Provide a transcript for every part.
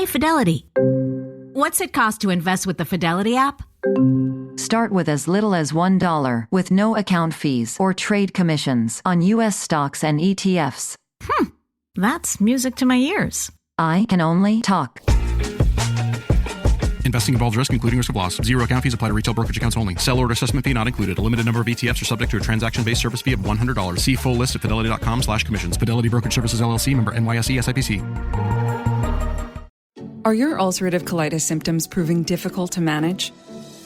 Hey, Fidelity. What's it cost to invest with the Fidelity app? Start with as little as $1 with no account fees or trade commissions on U.S. stocks and ETFs. That's music to my ears. I can only talk. Investing involves risk, including risk of loss. Zero account fees apply to retail brokerage accounts only. Sell order assessment fee not included. A limited number of ETFs are subject to a transaction-based service fee of $100. See full list at fidelity.com/commissions. Fidelity Brokerage Services, LLC, member NYSE SIPC. Are your ulcerative colitis symptoms proving difficult to manage?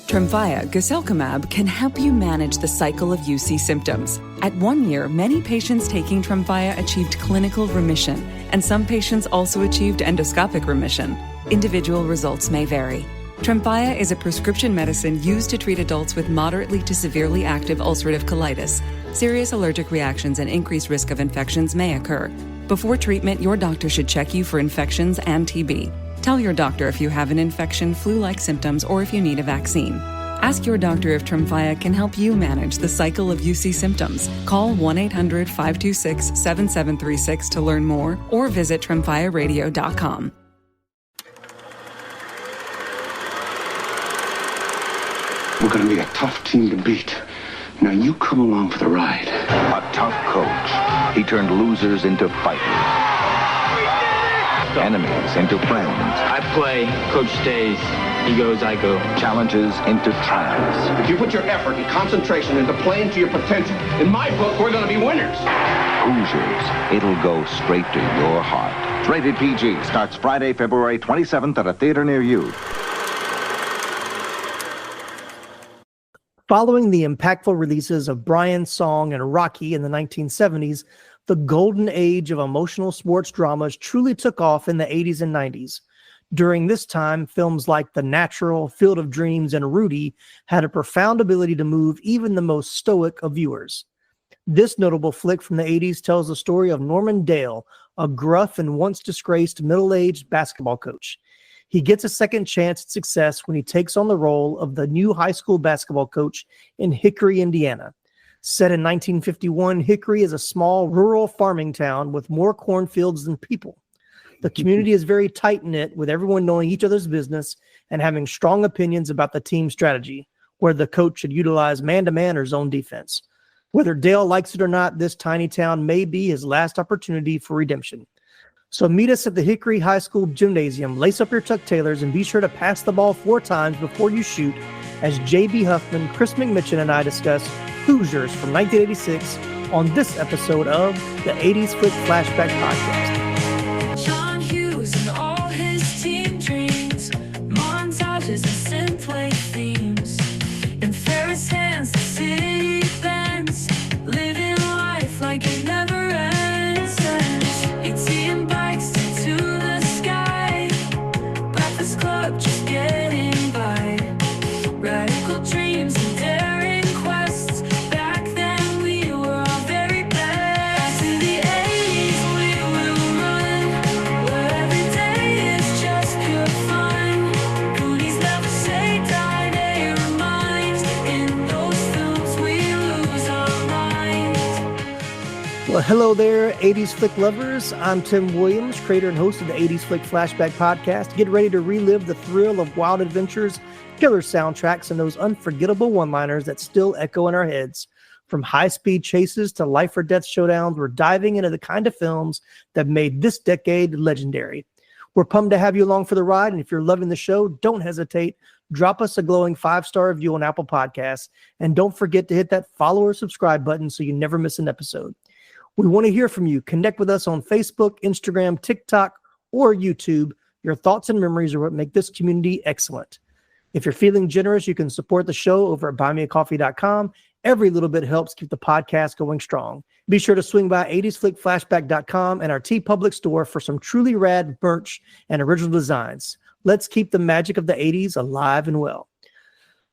Tremfya guselkumab can help you manage the cycle of UC symptoms. At 1 year, many patients taking Tremfya achieved clinical remission, and some patients also achieved endoscopic remission. Individual results may vary. Tremfya is a prescription medicine used to treat adults with moderately to severely active ulcerative colitis. Serious allergic reactions and increased risk of infections may occur. Before treatment, your doctor should check you for infections and TB. Tell your doctor if you have an infection, flu-like symptoms, or if you need a vaccine. Ask your doctor if Tremfya can help you manage the cycle of UC symptoms. Call 1-800-526-7736 to learn more or visit tremfyaradio.com. We're going to be a tough team to beat. Now you come along for the ride. A tough coach. He turned losers into fighters. Enemies into friends. I play, coach stays. He goes, I go. Challenges into triumphs. If you put your effort and concentration into playing to your potential, in my book, we're going to be winners. Hoosiers. It'll go straight to your heart. Rated PG. Starts Friday, February 27th at a theater near you. Following the impactful releases of Brian, Song, and Rocky in the 1970s, the golden age of emotional sports dramas truly took off in the 80s and 90s. During this time, films like The Natural, Field of Dreams, and Rudy had a profound ability to move even the most stoic of viewers. This notable flick from the 80s tells the story of Norman Dale, a gruff and once disgraced middle-aged basketball coach. He gets a second chance at success when he takes on the role of the new high school basketball coach in Hickory, Indiana. Set in 1951, Hickory is a small rural farming town with more cornfields than people. The community is very tight-knit, with everyone knowing each other's business and having strong opinions about the team strategy, whether the coach should utilize man-to-man or zone defense. Whether Dale likes it or not, this tiny town may be his last opportunity for redemption. So meet us at the Hickory High School gymnasium, lace up your Chuck Taylors, and be sure to pass the ball 4 times before you shoot as JB Huffman, Chris McMichen, and I discuss Hoosiers from 1986 on this episode of the 80s Flick Flashback Podcast. John Hughes and all his team dreams, montages and synthwave themes, and Ferris hands the city bends, living life like it never ends. ATM bikes into the sky, Breakfast Club just getting by, radical dreams and daring quests. Back then we were all very best. In the 80s we will run, where every day is just pure fun. Goonies never say die, they remind. In those films we lose our minds. Well, hello there, 80s Flick lovers. I'm Tim Williams, creator and host of the 80s Flick Flashback Podcast. Get ready to relive the thrill of wild adventures, killer soundtracks, and those unforgettable one-liners that still echo in our heads. From high-speed chases to life-or-death showdowns, we're diving into the kind of films that made this decade legendary. We're pumped to have you along for the ride, and if you're loving the show, don't hesitate. Drop us a glowing 5-star review on Apple Podcasts, and don't forget to hit that follow or subscribe button so you never miss an episode. We want to hear from you. Connect with us on Facebook, Instagram, TikTok, or YouTube. Your thoughts and memories are what make this community excellent. If you're feeling generous, you can support the show over at buymeacoffee.com. Every little bit helps keep the podcast going strong. Be sure to swing by 80sflickflashback.com and our TeePublic store for some truly rad merch and original designs. Let's keep the magic of the 80s alive and well.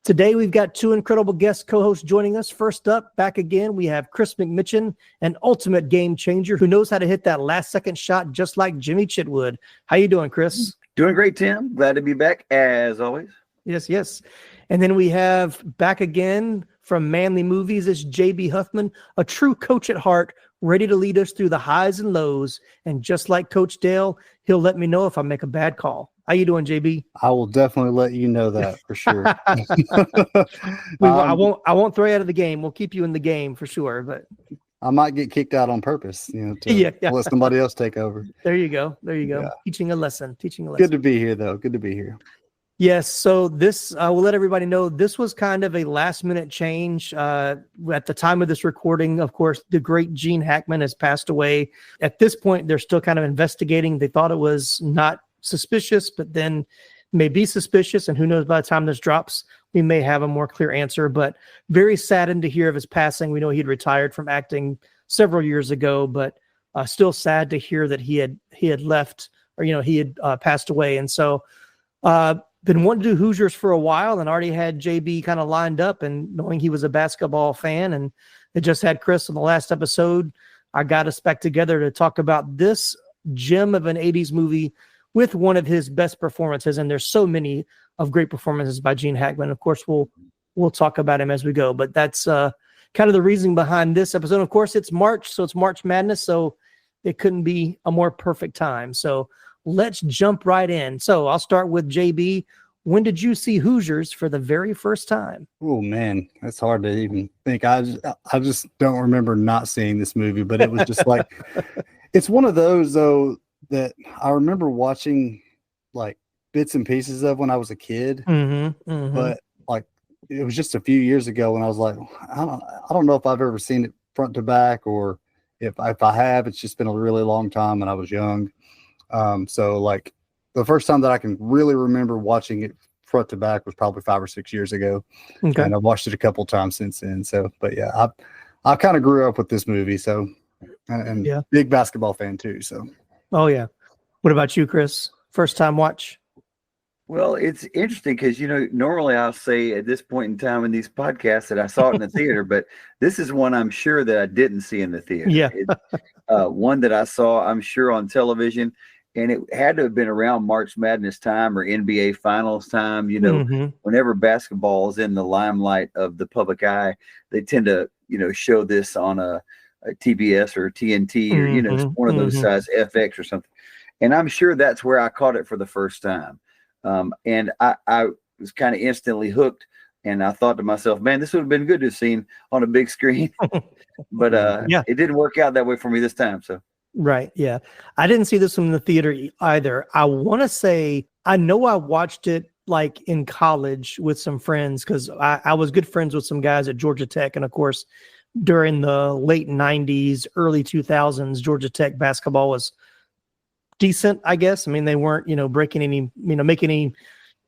Today, we've got 2 incredible guest co-hosts joining us. First up, back again, we have Chris McMichen, an ultimate game changer who knows how to hit that last-second shot just like Jimmy Chitwood. How you doing, Chris? Doing great, Tim. Glad to be back, as always. Yes. And then we have back again from Manly Movies is JB Huffman, a true coach at heart, ready to lead us through the highs and lows. And just like Coach Dale, he'll let me know if I make a bad call. How you doing, JB? I will definitely let you know that for sure. I won't throw you out of the game. We'll keep you in the game for sure. But I might get kicked out on purpose, to let somebody else take over. There you go. Yeah. Teaching a lesson. Good to be here, though. Good to be here. Yes. So this, we'll let everybody know this was kind of a last minute change. At the time of this recording, of course, the great Gene Hackman has passed away. At this point, they're still kind of investigating. They thought it was not suspicious, but then may be suspicious. And who knows, by the time this drops, we may have a more clear answer. But very saddened to hear of his passing. We know he'd retired from acting several years ago, but still sad to hear that he had left, or he had passed away. And so been wanting to do Hoosiers for a while, and already had JB kind of lined up, and knowing he was a basketball fan, and it just had Chris on the last episode. I got us back together to talk about this gem of an 80s movie with one of his best performances. And there's so many of great performances by Gene Hackman. Of course, we'll talk about him as we go, but that's kind of the reason behind this episode. Of course, it's March, so it's March Madness, so it couldn't be a more perfect time. So let's jump right in. So I'll start with JB. When did you see Hoosiers for the very first time? Oh man, that's hard to even think. I just don't remember not seeing this movie, but it was just like, it's one of those though that I remember watching like bits and pieces of when I was a kid, but like it was just a few years ago when I was like, I don't know if I've ever seen it front to back, or if I have, it's just been a really long time and I was young. So like the first time that I can really remember watching it front to back was probably 5 or 6 years ago. Okay. And I've watched it a couple times since then. So, but yeah, I kind of grew up with this movie. So, and big basketball fan too. So. Oh yeah. What about you, Chris? First time watch? Well, it's interesting because, normally I'll say at this point in time in these podcasts that I saw it in the theater, but this is one I'm sure that I didn't see in the theater. Yeah. One that I saw, I'm sure, on television. And it had to have been around March Madness time or NBA Finals time. Whenever basketball is in the limelight of the public eye, they tend to, show this on a TBS or TNT or, one of those size FX or something. And I'm sure that's where I caught it for the first time. And I was kind of instantly hooked. And I thought to myself, man, this would have been good to have seen on a big screen. But it didn't work out that way for me this time. So. Right. Yeah. I didn't see this one in the theater either. I want to say, I know I watched it like in college with some friends, because I was good friends with some guys at Georgia Tech. And of course, during the late 90s, early 2000s, Georgia Tech basketball was decent, I guess. I mean, they weren't, breaking any, making any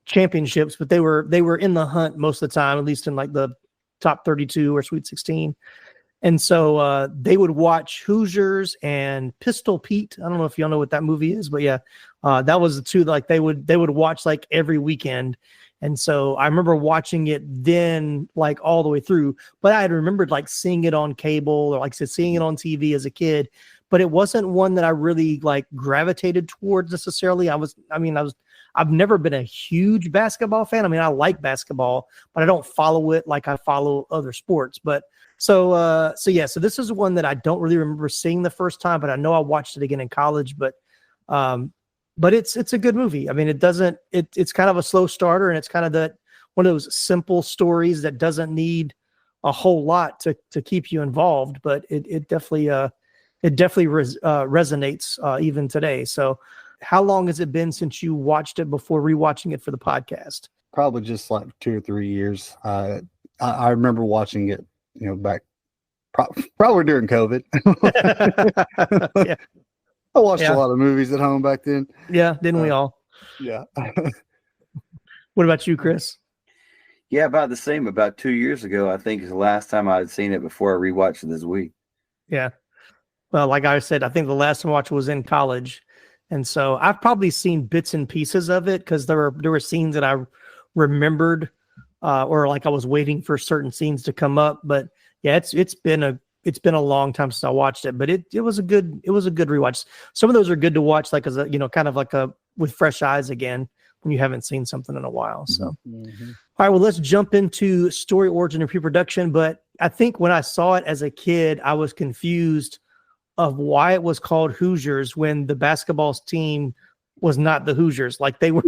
championships, but they were in the hunt most of the time, at least in like the top 32 or Sweet 16. And so they would watch Hoosiers and Pistol Pete. I don't know if y'all know what that movie is, but yeah, that was the two, like they would watch like every weekend. And so I remember watching it then like all the way through, but I had remembered like seeing it on cable or like I said, seeing it on TV as a kid, but it wasn't one that I really like gravitated towards necessarily. I've never been a huge basketball fan. I mean, I like basketball, but I don't follow it like I follow other sports. But so this is one that I don't really remember seeing the first time, but I know I watched it again in college. But it's a good movie. I mean, it's kind of a slow starter, and it's kind of one of those simple stories that doesn't need a whole lot to keep you involved. But it definitely resonates even today. So, how long has it been since you watched it before rewatching it for the podcast? Probably just like 2 or 3 years. I remember watching it, back probably during COVID. Yeah. I watched a lot of movies at home back then. Yeah, didn't we all? Yeah. What about you, Chris? Yeah, about the same. About 2 years ago, I think is the last time I had seen it before I rewatched it this week. Yeah. Well, like I said, I think the last time I watched was in college. And so I've probably seen bits and pieces of it because there were scenes that I remembered or like I was waiting for certain scenes to come up. But yeah, it's been a long time since I watched it, but it was a good rewatch. Some of those are good to watch, like as a, kind of like with fresh eyes again when you haven't seen something in a while. So All right, well, let's jump into story, origin, and pre-production. But I think when I saw it as a kid, I was confused of why it was called Hoosiers when the basketball team was not the Hoosiers. Like they were,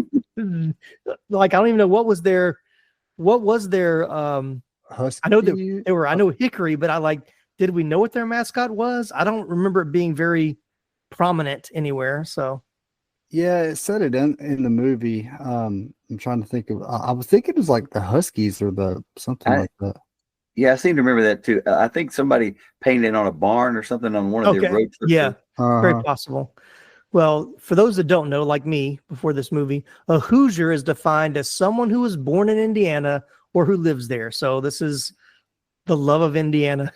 like I don't even know what was their. Husky? I know they were. I know Hickory, but did we know what their mascot was? I don't remember it being very prominent anywhere. So. Yeah, it said it in the movie. I'm trying to think of. I was thinking it was like the Huskies or the something like that. Yeah, I seem to remember that too. I think somebody painted on a barn or something on one of their road trips. Yeah, very possible. Well, for those that don't know, like me, before this movie, a Hoosier is defined as someone who was born in Indiana or who lives there. So this is the Love of Indiana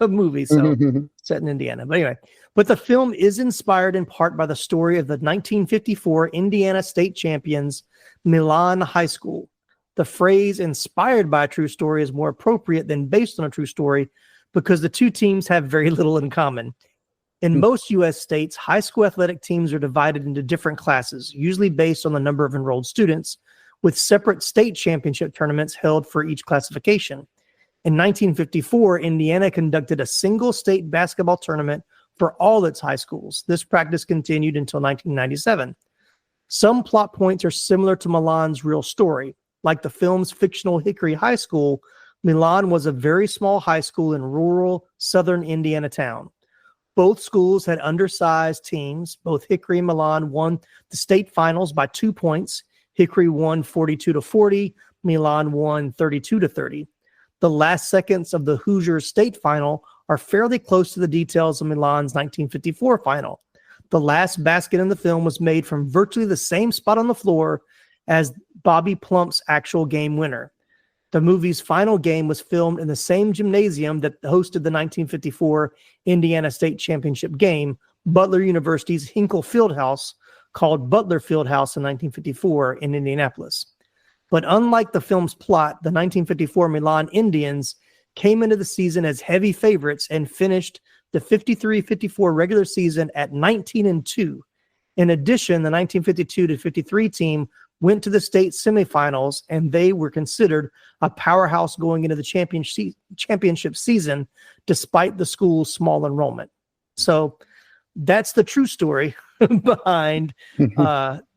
movie, so set in Indiana. But anyway, but the film is inspired in part by the story of the 1954 Indiana state champions, Milan High School. The phrase inspired by a true story is more appropriate than based on a true story because the two teams have very little in common. In most U.S. states, high school athletic teams are divided into different classes, usually based on the number of enrolled students, with separate state championship tournaments held for each classification. In 1954, Indiana conducted a single state basketball tournament for all its high schools. This practice continued until 1997. Some plot points are similar to Milan's real story. Like the film's fictional Hickory High School, Milan was a very small high school in rural southern Indiana town. Both schools had undersized teams. Both Hickory and Milan won the state finals by 2 points. Hickory won 42-40. Milan won 32-30. The last seconds of the Hoosiers state final are fairly close to the details of Milan's 1954 final. The last basket in the film was made from virtually the same spot on the floor as Bobby Plump's actual game winner. The movie's final game was filmed in the same gymnasium that hosted the 1954 Indiana State Championship game, Butler University's Hinkle Fieldhouse, called Butler Fieldhouse in 1954 in Indianapolis. But unlike the film's plot, the 1954 Milan Indians came into the season as heavy favorites and finished the 53-54 regular season at 19-2. In addition, the 1952-53 team went to the state semifinals, and they were considered a powerhouse going into the championship season, despite the school's small enrollment. So that's the true story behind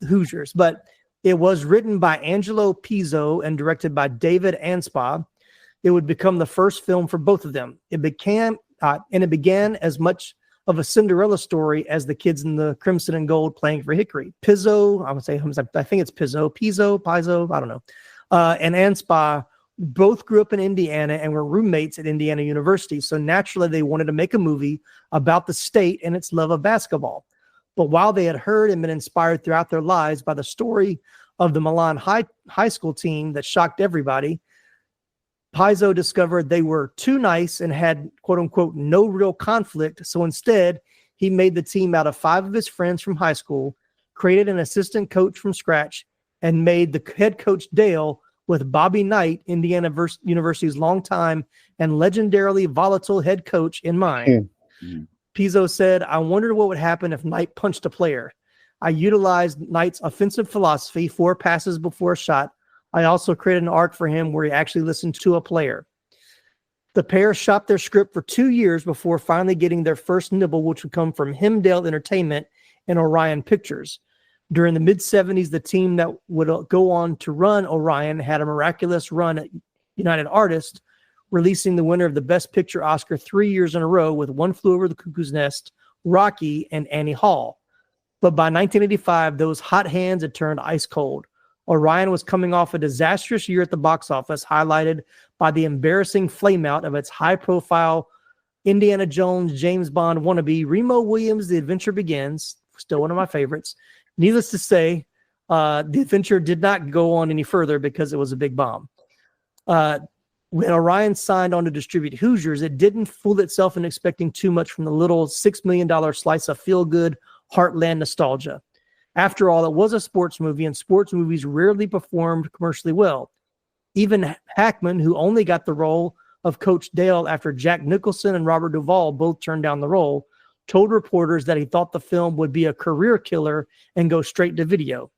Hoosiers. But it was written by Angelo Pizzo and directed by David Anspaugh. It would become the first film for both of them. It began as much of a Cinderella story as the kids in the crimson and gold playing for Hickory. Pizzo, I think it's Pizzo, I don't know. And Anspaugh both grew up in Indiana and were roommates at Indiana University. So naturally, they wanted to make a movie about the state and its love of basketball. But while they had heard and been inspired throughout their lives by the story of the Milan high school team that shocked everybody, Pizzo discovered they were too nice and had, quote unquote, no real conflict. So instead, he made the team out of 5 of his friends from high school, created an assistant coach from scratch, and made the head coach Dale with Bobby Knight, Indiana University's longtime and legendarily volatile head coach, in mind. Pizzo said, "I wondered what would happen if Knight punched a player. I utilized Knight's offensive philosophy, 4 passes before a shot. I also created an arc for him where he actually listened to a player." The pair shopped their script for 2 years before finally getting their first nibble, which would come from Hemdale Entertainment and Orion Pictures. During the mid-'70s, the team that would go on to run Orion had a miraculous run at United Artists, releasing the winner of the Best Picture Oscar 3 years in a row with One Flew Over the Cuckoo's Nest, Rocky, and Annie Hall. But by 1985, those hot hands had turned ice cold. Orion was coming off a disastrous year at the box office, highlighted by the embarrassing flameout of its high-profile Indiana Jones, James Bond wannabe, Remo Williams' The Adventure Begins, still one of my favorites. Needless to say, the adventure did not go on any further because it was a big bomb. When Orion signed on to distribute Hoosiers, it didn't fool itself in expecting too much from the little $6 million slice of feel-good heartland nostalgia. After all, it was a sports movie, and sports movies rarely performed commercially well. Even Hackman, who only got the role of Coach Dale after Jack Nicholson and Robert Duvall both turned down the role, told reporters that he thought the film would be a career killer and go straight to video.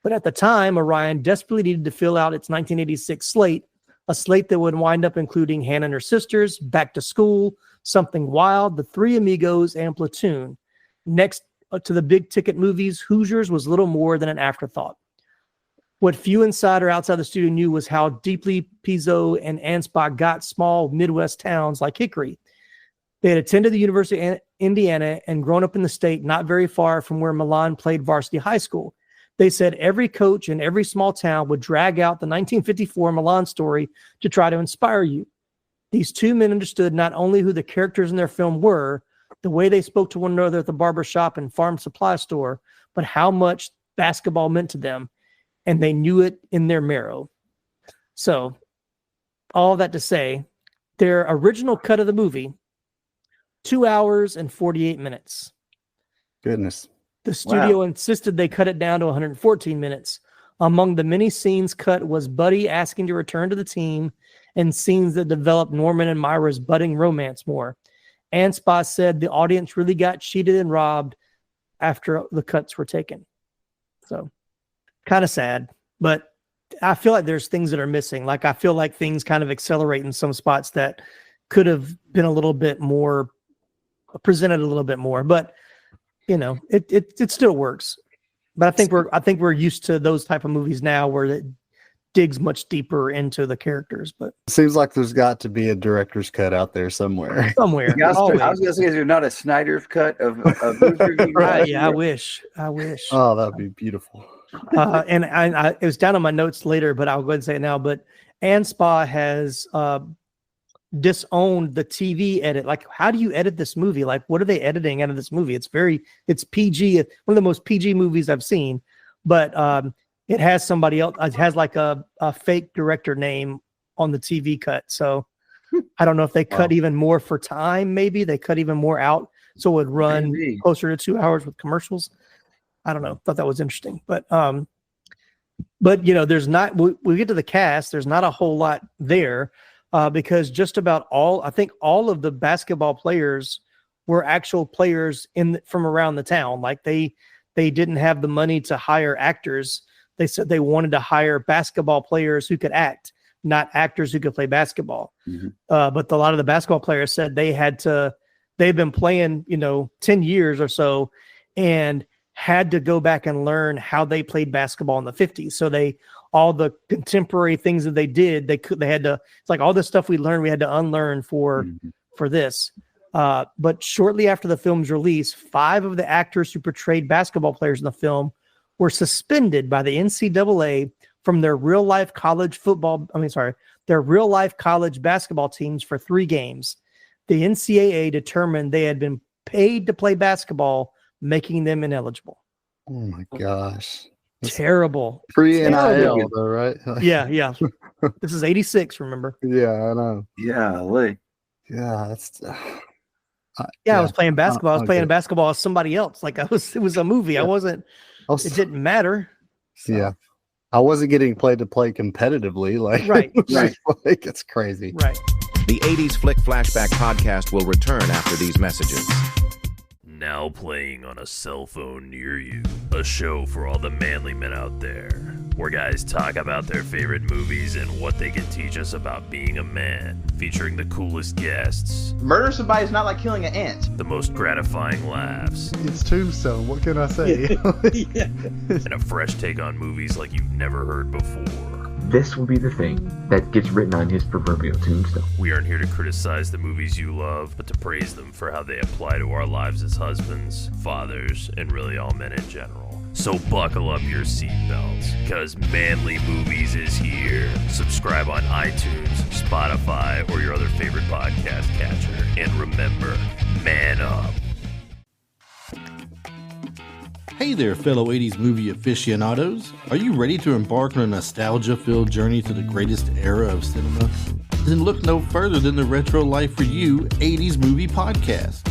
But at the time, Orion desperately needed to fill out its 1986 slate, a slate that would wind up including Hannah and Her Sisters, Back to School, Something Wild, The Three Amigos, and Platoon. Next to the big ticket movies, Hoosiers was little more than an afterthought. What few inside or outside the studio knew was how deeply Pizzo and Anspaugh got small Midwest towns like Hickory. They had attended the University of Indiana and grown up in the state not very far from where Milan played varsity high school. They said every coach in every small town would drag out the 1954 Milan story to try to inspire you. These two men understood not only who the characters in their film were, the way they spoke to one another at the barber shop and farm supply store, but how much basketball meant to them, and they knew it in their marrow. So, all that to say, their original cut of the movie, 2 hours and 48 minutes. Goodness. The studio insisted they cut it down to 114 minutes. Among the many scenes cut was Buddy asking to return to the team and scenes that developed Norman and Myra's budding romance more. Anspaugh said the audience really got cheated and robbed after the cuts were taken. So, kind of sad, but I feel like there's things that are missing. Like, I feel like things kind of accelerate in some spots that could have been a little bit more presented a little bit more, but you know, it still works. But I think we're used to those type of movies now where it digs much deeper into the characters. But it seems like there's got to be a director's cut out there somewhere. Yeah, I was gonna say, is there not a Snyder's cut of right? Yeah, I wish. Oh, that'd be beautiful. And I it was down on my notes later, but I'll go ahead and say it now. But Anspaugh has disowned the TV edit. Like, how do you edit this movie? Like, what are they editing out of this movie? It's PG. One of the most PG movies I've seen, but it has somebody else. It has like a fake director name on the TV cut. So I don't know if they cut even more for time. Maybe they cut even more out, so it would run closer to 2 hours with commercials. I don't know. Thought that was interesting, but you know, there's not. We get to the cast. There's not a whole lot there. Because just about I think all of the basketball players were actual players from around the town. Like they didn't have the money to hire actors. They said they wanted to hire basketball players who could act, not actors who could play basketball. Mm-hmm. But a lot of the basketball players said they've been playing, 10 years or so, and had to go back and learn how they played basketball in the 50s. So all the contemporary things that they did, they had to, it's like all this stuff we learned, we had to unlearn for this. But shortly after the film's release, 5 of the actors who portrayed basketball players in the film were suspended by the NCAA from their real life college basketball teams for 3 games. The NCAA determined they had been paid to play basketball, making them ineligible. Oh my gosh. Terrible. Pre-NIL though, right? Yeah. This is 86, remember? Yeah, I know. Yeah, that's I was playing basketball. I was playing basketball as somebody else. Like it was a movie. Yeah. It didn't matter. So. Yeah. I wasn't getting paid to play competitively. Like, right. Like, it's crazy. Right. The 80s Flick Flashback Podcast will return after these messages. Now playing on a cell phone near you. A show for all the manly men out there, where guys talk about their favorite movies and what they can teach us about being a man, featuring the coolest guests. Murder somebody is not like killing an ant. The most gratifying laughs. It's Tombstone, what can I say? And a fresh take on movies like you've never heard before. This will be the thing that gets written on his proverbial tombstone. We aren't here to criticize the movies you love, but to praise them for how they apply to our lives as husbands, fathers, and really all men in general. So buckle up your seatbelts, because Manly Movies is here. Subscribe on iTunes, Spotify, or your other favorite podcast catcher. And remember, man up. Hey there, fellow 80s movie aficionados. Are you ready to embark on a nostalgia-filled journey to the greatest era of cinema? Then look no further than the Retro Life for You 80s Movie Podcast.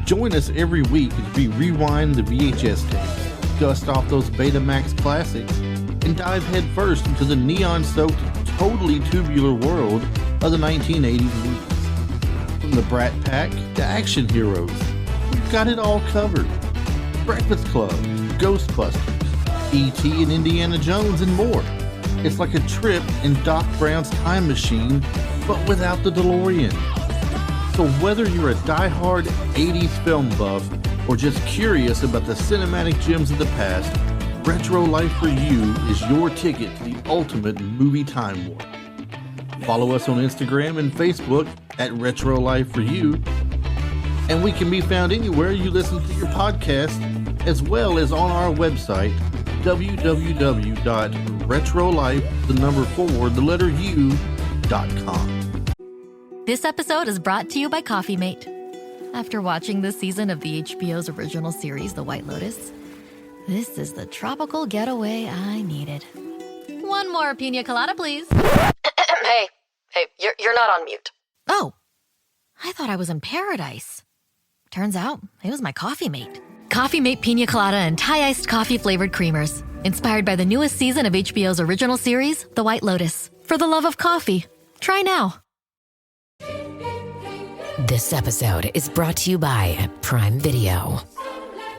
Join us every week as we rewind the VHS tapes, dust off those Betamax classics, and dive headfirst into the neon-soaked, totally tubular world of the 1980s movies. From the Brat Pack to action heroes, we've got it all covered. Breakfast Club, Ghostbusters, E.T. and Indiana Jones and more. It's like a trip in Doc Brown's time machine, but without the DeLorean. So whether you're a diehard 80s film buff or just curious about the cinematic gems of the past, Retro Life for You is your ticket to the ultimate movie time warp. Follow us on Instagram and Facebook at Retro Life for You, and we can be found anywhere you listen to your podcast, as well as on our website, www.retrolife4u.com. This episode is brought to you by Coffee Mate. After watching this season of the HBO's original series, The White Lotus, this is the tropical getaway I needed. One more pina colada, please. Hey, you're not on mute. Oh, I thought I was in paradise. Turns out it was my Coffee Mate. Coffee Mate pina colada and Thai iced coffee flavored creamers. Inspired by the newest season of HBO's original series, The White Lotus. For the love of coffee. Try now. This episode is brought to you by Prime Video.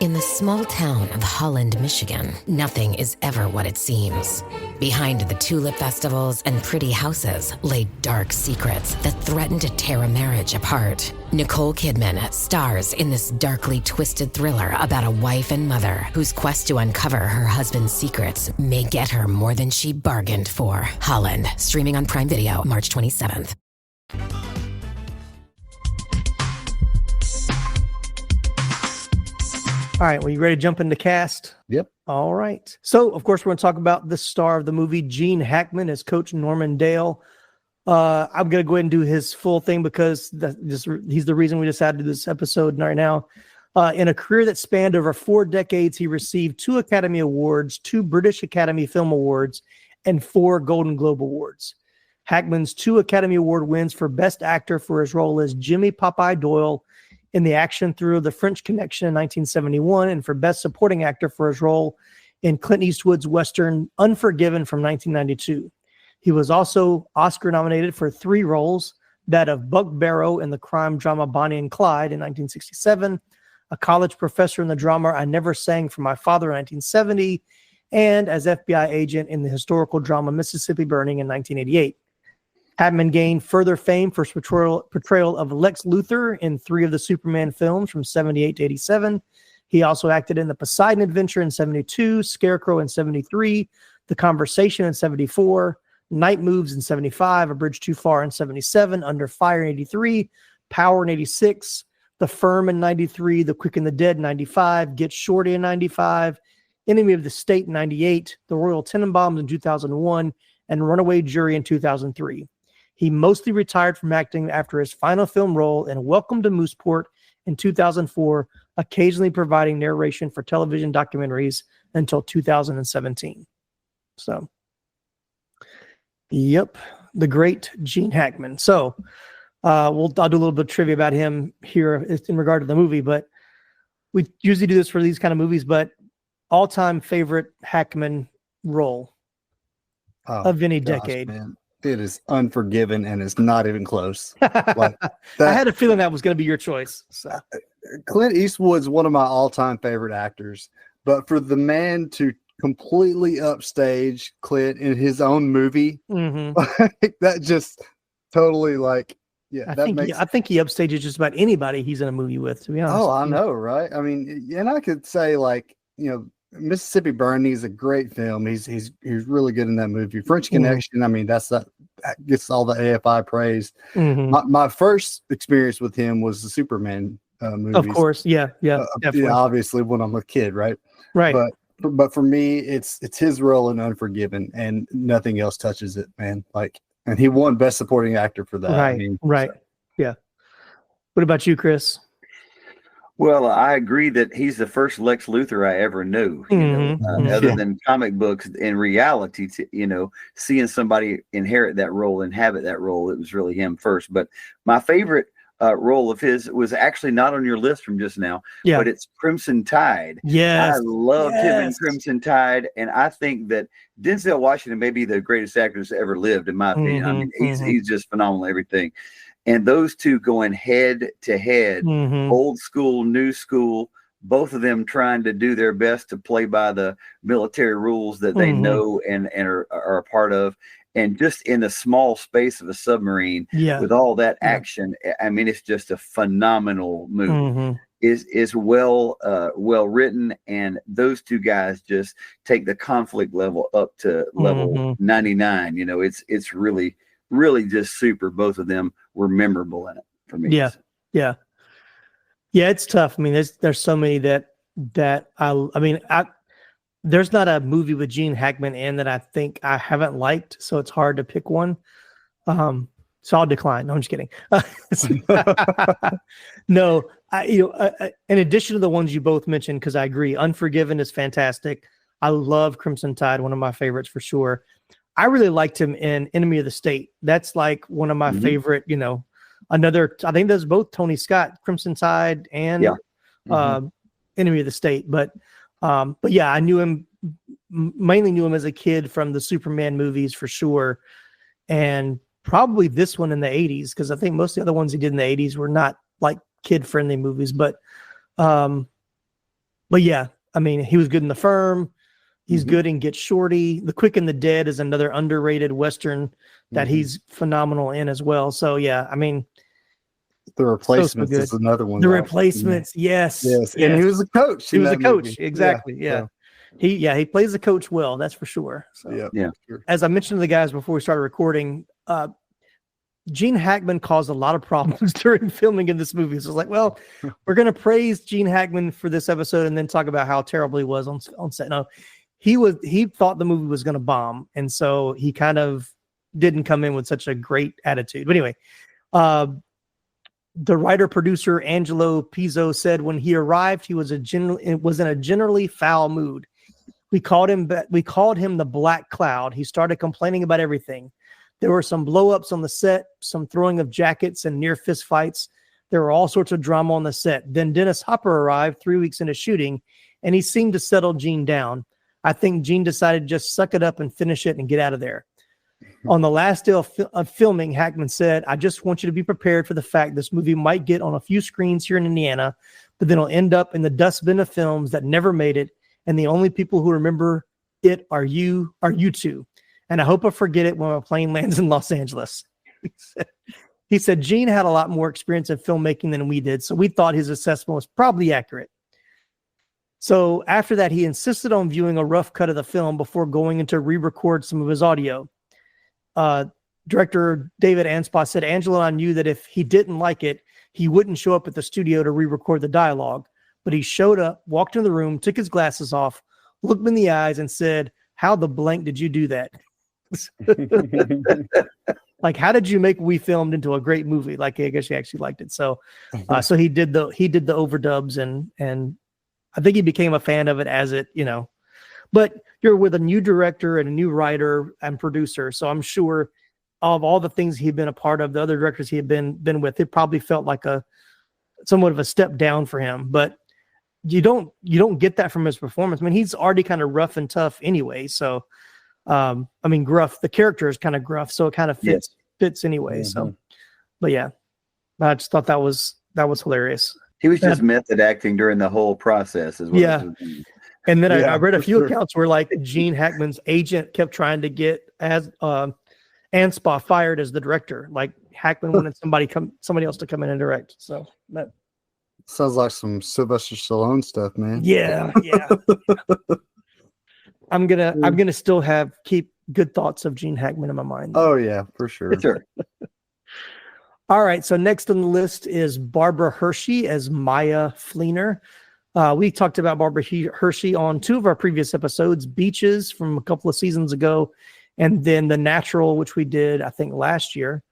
In the small town of Holland, Michigan, nothing is ever what it seems. Behind the tulip festivals and pretty houses lay dark secrets that threaten to tear a marriage apart. Nicole Kidman stars in this darkly twisted thriller about a wife and mother whose quest to uncover her husband's secrets may get her more than she bargained for. Holland, streaming on Prime Video March 27th. All right, well, you ready to jump into cast? Yep. All right. So, of course, we're going to talk about the star of the movie, Gene Hackman, as Coach Norman Dale. I'm going to go ahead and do his full thing because he's the reason we decided to do this episode right now. In a career that spanned over 4 decades, he received 2 Academy Awards, 2 British Academy Film Awards, and 4 Golden Globe Awards. Hackman's 2 Academy Award wins for Best Actor for his role as Jimmy Popeye Doyle in the action thriller The French Connection in 1971, and for Best Supporting Actor for his role in Clint Eastwood's Western Unforgiven from 1992. He was also Oscar nominated for 3 roles, that of Buck Barrow in the crime drama Bonnie and Clyde in 1967, a college professor in the drama I Never Sang for My Father in 1970, and as FBI agent in the historical drama Mississippi Burning in 1988. Hackman gained further fame for his portrayal of Lex Luthor in 3 of the Superman films from 78 to 87. He also acted in The Poseidon Adventure in 72, Scarecrow in 73, The Conversation in 74, Night Moves in 75, A Bridge Too Far in 77, Under Fire in 83, Power in 86, The Firm in 93, The Quick and the Dead in 95, Get Shorty in 95, Enemy of the State in 98, The Royal Tenenbaums in 2001, and Runaway Jury in 2003. He mostly retired from acting after his final film role in Welcome to Mooseport in 2004, occasionally providing narration for television documentaries until 2017. So, yep, the great Gene Hackman. So, I'll do a little bit of trivia about him here in regard to the movie, but we usually do this for these kind of movies, but all-time favorite Hackman role of any decade. Man. It is Unforgiven, and it's not even close. Like I had a feeling that was going to be your choice. So. Clint Eastwood's one of my all-time favorite actors, but for the man to completely upstage Clint in his own movie, that just totally I think he upstages just about anybody he's in a movie with, to be honest. Oh, I know, right? I mean, and I could say Mississippi Burning is a great film. He's really good in that movie. French Connection, I mean, that gets all the AFI praise. My first experience with him was the Superman movie. Of course, yeah, obviously when I'm a kid, right? Right. But for me, it's his role in Unforgiven, and nothing else touches it, man. And he won Best Supporting Actor for that. Right. Yeah. What about you, Chris? Well, I agree that he's the first Lex Luthor I ever knew, other than comic books. In reality, seeing somebody inherit that role, inhabit that role, it was really him first. But my favorite role of his was actually not on your list from just now, but it's Crimson Tide. Yes. I loved him in Crimson Tide, and I think that Denzel Washington may be the greatest actor that's ever lived, in my opinion. I mean, he's just phenomenal, everything. And those two going head to head, old school, new school, both of them trying to do their best to play by the military rules that they know and are a part of. And just in a small space of a submarine with all that action, I mean, it's just a phenomenal movie. Is well written, and those two guys just take the conflict level up to level 99. You know, it's really just super. Both of them were memorable in it for me. Yeah, it's tough. I mean, there's so many that there's not a movie with Gene Hackman in that I think I haven't liked, so it's hard to pick one. So I'll decline. No, I'm just kidding. No, in addition to the ones you both mentioned, because I agree, Unforgiven is fantastic. I love Crimson Tide, one of my favorites for sure. I really liked him in Enemy of the State. That's like one of my favorite, another, I think there's both Tony Scott, Crimson Tide and Enemy of the State. But yeah, I mainly knew him as a kid from the Superman movies for sure. And probably this one in the 80s, because I think most of the other ones he did in the 80s were not like kid-friendly movies. But yeah, I mean, he was good in The Firm. He's good in Get Shorty. The Quick and the Dead is another underrated Western that he's phenomenal in as well. So yeah, I mean, The Replacements is another one. The Replacements, yes. And he was a coach. He was a coach, exactly. Yeah. He plays the coach well, that's for sure. So, yeah. As I mentioned to the guys before we started recording, Gene Hackman caused a lot of problems during filming in this movie. So it's like, well, we're going to praise Gene Hackman for this episode and then talk about how terrible he was on set. No, he thought the movie was going to bomb, and so he kind of didn't come in with such a great attitude. But anyway, the writer-producer Angelo Pizzo said when he arrived, he was in a generally foul mood. We called him the Black Cloud. He started complaining about everything. There were some blow-ups on the set, some throwing of jackets and near fist fights. There were all sorts of drama on the set. Then Dennis Hopper arrived 3 weeks into shooting, and he seemed to settle Gene down. I think Gene decided to just suck it up and finish it and get out of there. On the last day of filming, Hackman said, I just want you to be prepared for the fact this movie might get on a few screens here in Indiana, but then it'll end up in the dustbin of films that never made it, and the only people who remember it are you two. And I hope I forget it when my plane lands in Los Angeles. He said Gene had a lot more experience in filmmaking than we did, so we thought his assessment was probably accurate. So after that, he insisted on viewing a rough cut of the film before going in to re-record some of his audio. Director David Anspaugh said, Angelo and I knew that if he didn't like it, he wouldn't show up at the studio to re-record the dialogue. But he showed up, walked in the room, took his glasses off, looked me in the eyes and said, how the blank did you do that? Like, how did you make We Filmed into a great movie? Like, I guess he actually liked it. So, so he did the overdubs and I think he became a fan of it as it, but you're with a new director and a new writer and producer. So I'm sure of all the things he'd been a part of, the other directors he had been with, it probably felt like somewhat of a step down for him, but you don't get that from his performance. I mean, he's already kind of rough and tough anyway. So, I mean, gruff, the character is kind of gruff, so it kind of fits anyway. So, but yeah, I just thought that was hilarious. He was just method acting during the whole process as well. Yeah. And then I read a few accounts where like Gene Hackman's agent kept trying to get Anspaugh fired as the director. Like Hackman wanted somebody else to come in and direct. So that sounds like some Sylvester Stallone stuff, man. Yeah. I'm gonna still keep good thoughts of Gene Hackman in my mind. Oh yeah, for sure. Sure. All right, so next on the list is Barbara Hershey as Maya Fleener. We talked about Barbara Hershey on 2 of our previous episodes, Beaches from a couple of seasons ago, and then The Natural, which we did, I think, last year.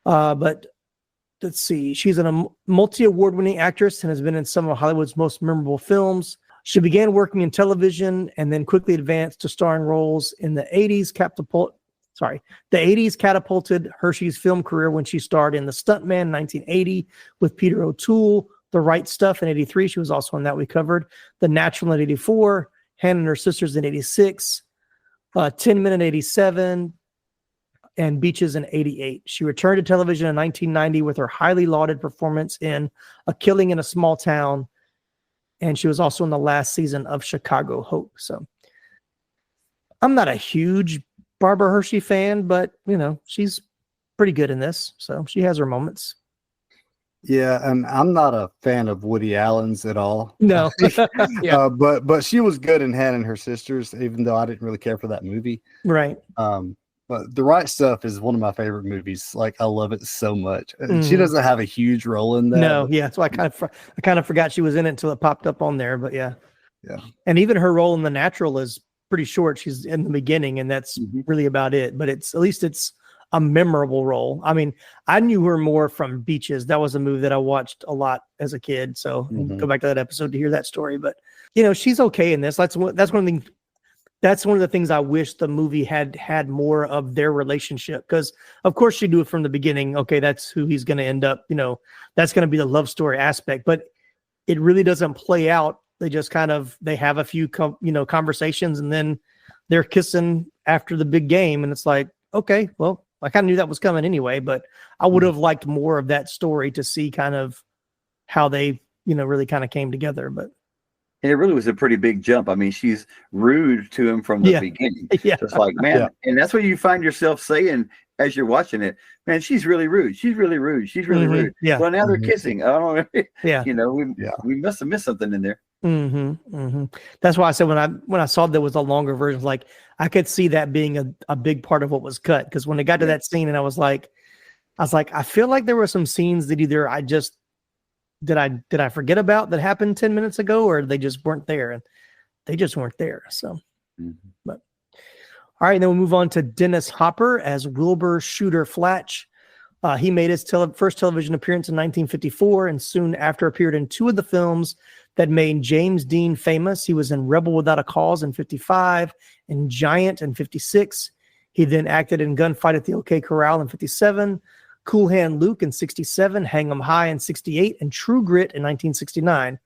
But let's see. She's a multi-award-winning actress and has been in some of Hollywood's most memorable films. She began working in television and then quickly advanced to starring roles in the 80s. The 80s catapulted Hershey's film career when she starred in The Stuntman in 1980 with Peter O'Toole, The Right Stuff in 83. She was also in that we covered. The Natural in 84, Hannah and Her Sisters in 86, 10 Men in 87, and Beaches in 88. She returned to television in 1990 with her highly lauded performance in A Killing in a Small Town and she was also in the last season of Chicago Hope. So I'm not a huge Barbara Hershey fan, but she's pretty good in this. So she has her moments. Yeah, and I'm not a fan of Woody Allen's at all. No. Yeah. But she was good in Hannah and Her Sisters, even though I didn't really care for that movie. Right. But The Right Stuff is one of my favorite movies. Like, I love it so much. Mhm. She doesn't have a huge role in that. No, yeah. So I kind of forgot she was in it until it popped up on there. But yeah. And even her role in The Natural is pretty short. She's in the beginning, and that's really about it. But at least it's a memorable role. I mean, I knew her more from Beaches. That was a movie that I watched a lot as a kid. So go back to that episode to hear that story. But she's okay in this. That's one of the things I wish the movie had more of their relationship, because of course you do it from the beginning. Okay, that's who he's going to end up. That's going to be the love story aspect, but it really doesn't play out. They just they have a few conversations, and then they're kissing after the big game, and it's like, okay, well, I kind of knew that was coming anyway, but I would have liked more of that story to see kind of how they really kind of came together. But and it really was a pretty big jump. I mean, she's rude to him from the beginning. Yeah. Just like, man, and that's what you find yourself saying as you're watching it. Man, she's really rude. She's really rude. She's really rude. Yeah. Well, now they're kissing. I don't know. Yeah. We must have missed something in there. That's why I said when I saw there was a longer version, like I could see that being a big part of what was cut. Because when it got to that scene, and I was like, I feel like there were some scenes that either did I forget about that happened 10 minutes ago, or they just weren't there, and they just weren't there. So, but all right, then we'll move on to Dennis Hopper as Wilbur Shooter Flatch. He made his first television appearance in 1954, and soon after appeared in two of the films that made James Dean famous. He was in Rebel Without a Cause in 55 and Giant in 56. He then acted in Gunfight at the OK Corral in 57, Cool Hand Luke in 67, Hang 'em High in 68, and True Grit in 1969.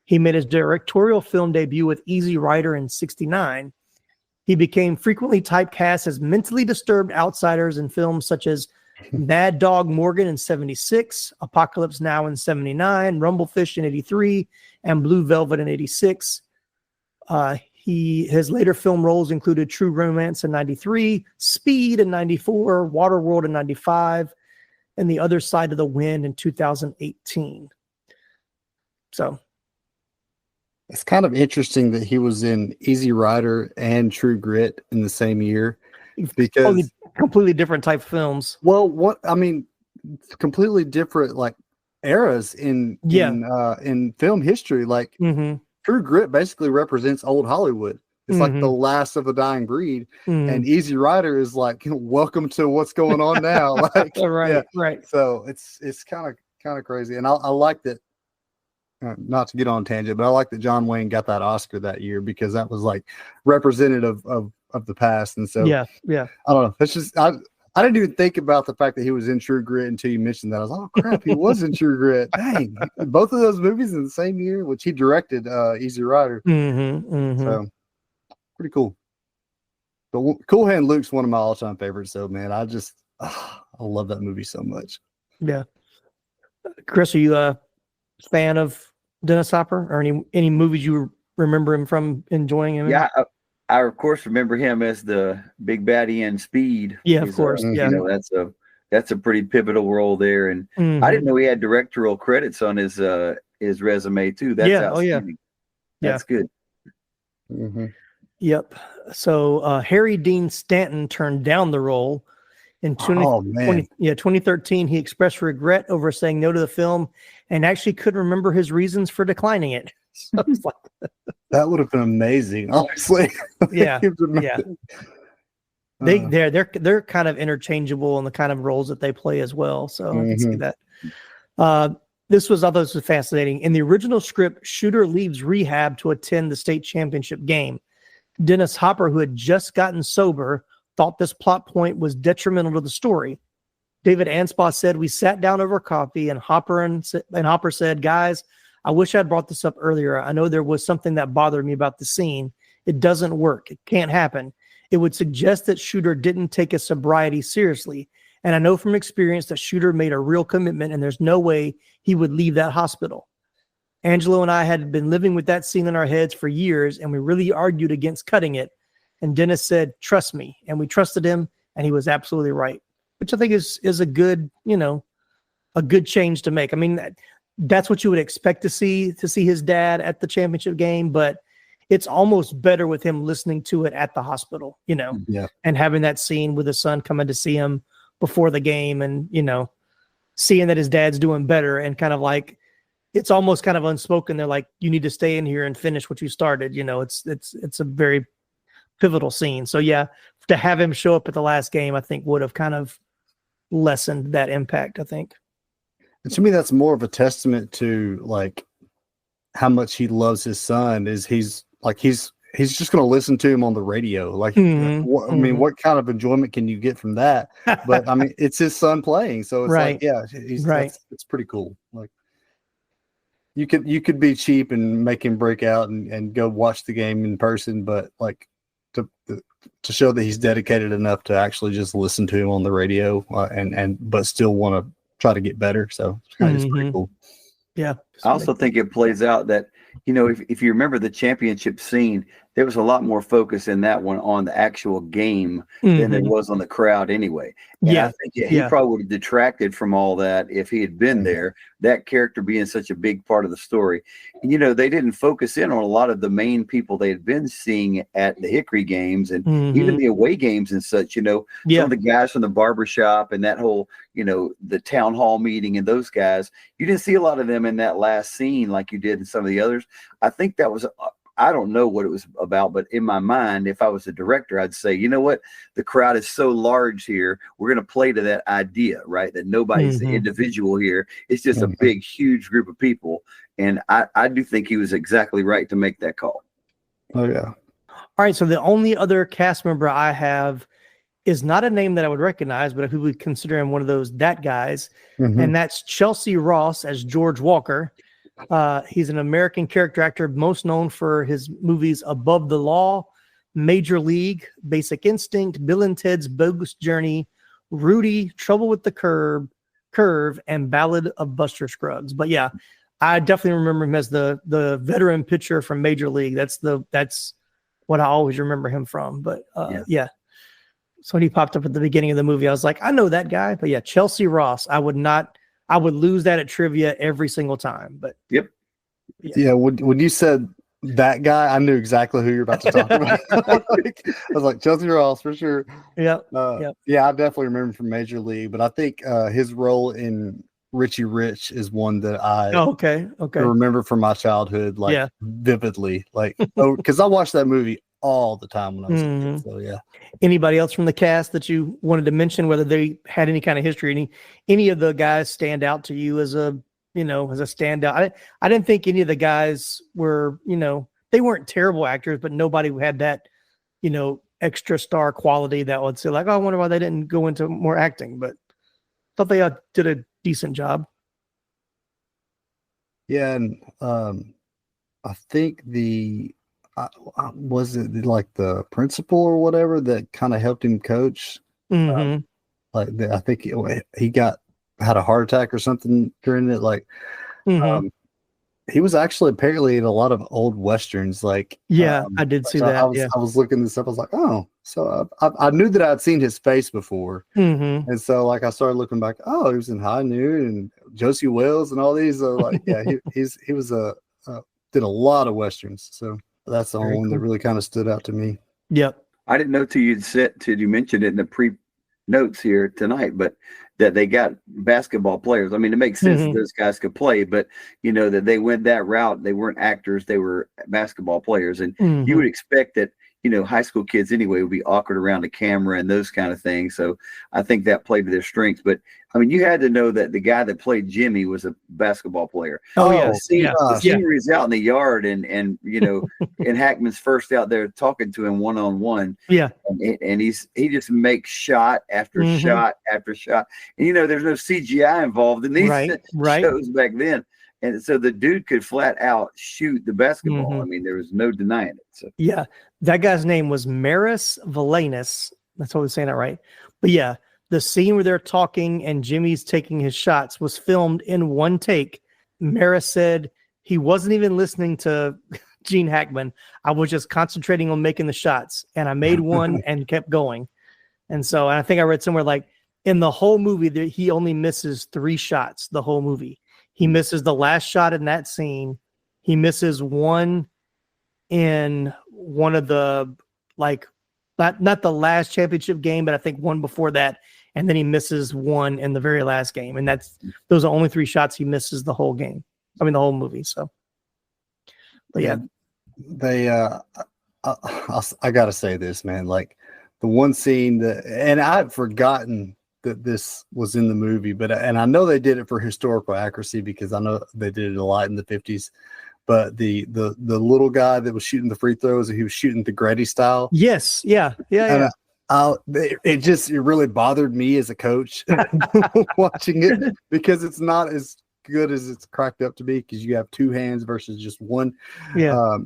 He made his directorial film debut with Easy Rider in 69. He became frequently typecast as mentally disturbed outsiders in films such as Mad Dog Morgan in 76, Apocalypse Now in 79, Rumblefish in 83, and Blue Velvet in 86. His later film roles included True Romance in 93, Speed in 94, Waterworld in 95, and The Other Side of the Wind in 2018. So it's kind of interesting that he was in Easy Rider and True Grit in the same year, because completely different type of films. Well, completely different like eras in film history. Like True Grit basically represents old Hollywood. It's like the last of the dying breed, and Easy Rider is like, welcome to what's going on now. Like, right. So it's kind of crazy, and I like that. Not to get on a tangent, but I like that John Wayne got that Oscar that year, because that was like representative of the past. And so yeah, I don't know. It's just I didn't even think about the fact that he was in True Grit until you mentioned that. I was like, oh crap, he was in True Grit. Dang, both of those movies in the same year, which he directed Easy Rider. So pretty cool. But Cool Hand Luke's one of my all-time favorites. So man, I love that movie so much. Yeah. Chris, are you a fan of Dennis Hopper, or any movies you remember him from enjoying him? Yeah, I of course remember him as the big baddie in Speed. Yeah, of course. Yeah, that's a pretty pivotal role there, and I didn't know he had directorial credits on his resume too. That's outstanding. That's good. Yep. So Harry Dean Stanton turned down the role in 2013. He expressed regret over saying no to the film, and actually couldn't remember his reasons for declining it. So it's like, that would have been amazing, honestly. Yeah. They're kind of interchangeable in the kind of roles that they play as well. So I can see that. This was fascinating. In the original script, Shooter leaves rehab to attend the state championship game. Dennis Hopper, who had just gotten sober, thought this plot point was detrimental to the story. David Anspaugh said, "We sat down over coffee, and Hopper said, guys, I wish I'd brought this up earlier. I know there was something that bothered me about the scene. It doesn't work. It can't happen. It would suggest that Shooter didn't take his sobriety seriously. And I know from experience that Shooter made a real commitment, and there's no way he would leave that hospital." Angelo and I had been living with that scene in our heads for years, and we really argued against cutting it. And Dennis said, trust me. And we trusted him, and he was absolutely right, which I think is a good, a good change to make. I mean, that's what you would expect to see his dad at the championship game, but it's almost better with him listening to it at the hospital, and having that scene with his son coming to see him before the game and, seeing that his dad's doing better and kind of like, it's almost kind of unspoken. They're like, you need to stay in here and finish what you started. It's a very pivotal scene. So yeah, to have him show up at the last game, I think would have kind of lessened that impact, I think. And to me, that's more of a testament to like how much he loves his son. Is he's just going to listen to him on the radio. Like, I mean, what kind of enjoyment can you get from that? But I mean, it's his son playing, so it's right. like, yeah, it's pretty cool. Like, you could be cheap and make him break out and go watch the game in person, but like to show that he's dedicated enough to actually just listen to him on the radio but still want to try to get better. So it's pretty cool. Yeah. I also think it plays out that, if you remember the championship scene, there was a lot more focus in that one on the actual game than there was on the crowd anyway. And I think he probably would have detracted from all that if he had been there, that character being such a big part of the story. And, they didn't focus in on a lot of the main people they had been seeing at the Hickory games and even the away games and such, some of the guys from the barbershop and that whole, the town hall meeting and those guys, you didn't see a lot of them in that last scene like you did in some of the others. I think that was, I don't know what it was about, but in my mind, if I was a director, I'd say, you know what, the crowd is so large here. We're going to play to that idea, right? That nobody's the individual here. It's just a big, huge group of people. And I do think he was exactly right to make that call. Oh, yeah. All right. So the only other cast member I have is not a name that I would recognize, but who would consider him one of those guys. And that's Chelsea Ross as George Walker. He's an American character actor, most known for his movies Above the Law, Major League, Basic Instinct, Bill and Ted's Bogus Journey, Rudy, Trouble with the Curve, and Ballad of Buster Scruggs. But yeah, I definitely remember him as the veteran pitcher from Major League. That's what I always remember him from. But yeah. So when he popped up at the beginning of the movie, I was like, I know that guy. But yeah, Chelsea Ross, I would lose that at trivia every single time. But yeah. When you said that guy, I knew exactly who you're about to talk about. I was like, Chelsea Ross for sure. Yeah. Yeah, I definitely remember him from Major League, but I think his role in Richie Rich is one that I remember from my childhood, like vividly, like because I watched that movie all the time when I was a kid. So yeah. Anybody else from the cast that you wanted to mention, whether they had any kind of history? Any of the guys stand out to you as a standout? I didn't think any of the guys were, they weren't terrible actors, but nobody had that, extra star quality that would say like, oh, I wonder why they didn't go into more acting. But I thought they did a decent job. Yeah, and I think was it like the principal or whatever that kind of helped him coach? I think he had a heart attack or something during it. Like, he was actually apparently in a lot of old westerns. Like, I did see that. I was looking this up. I was like, oh, so I knew that I'd seen his face before, and so like I started looking back. Oh, he was in High Noon and Josie Wells and all these. He was did a lot of westerns. So. That's the only one that really kind of stood out to me. Yep. I didn't know till you mentioned it in the pre-notes here tonight, but that they got basketball players. I mean, it makes sense that those guys could play, but that they went that route. They weren't actors; they were basketball players, and you would expect that high school kids anyway would be awkward around a camera and those kind of things. So I think that played to their strengths. But I mean, you had to know that the guy that played Jimmy was a basketball player. The scene where he's out in the yard and and Hackman's first out there talking to him one-on-one. Yeah. And he just makes shot after shot after shot. And there's no CGI involved in these shows back then. And so the dude could flat out shoot the basketball. I mean, there was no denying it. So. Yeah. That guy's name was Maris Valanis. That's what we're saying that right. But yeah, the scene where they're talking and Jimmy's taking his shots was filmed in one take. Maris said he wasn't even listening to Gene Hackman. I was just concentrating on making the shots, and I made one and kept going. And so I think I read somewhere like in the whole movie that he only misses 3 shots the whole movie. He misses the last shot in that scene. He misses one in one of the, like, not the last championship game, but I think one before that. And then he misses one in the very last game. And those are only 3 shots he misses the whole game. I mean, the whole movie. So, but yeah. They, I got to say this, man, like the one scene and I'd forgotten that this was in the movie, and I know they did it for historical accuracy because I know they did it a lot in the 50s. But the little guy that was shooting the free throws, he was shooting the Grady style. Yes, yeah. It really bothered me as a coach watching it because it's not as good as it's cracked up to be because you have 2 hands versus just one. Yeah.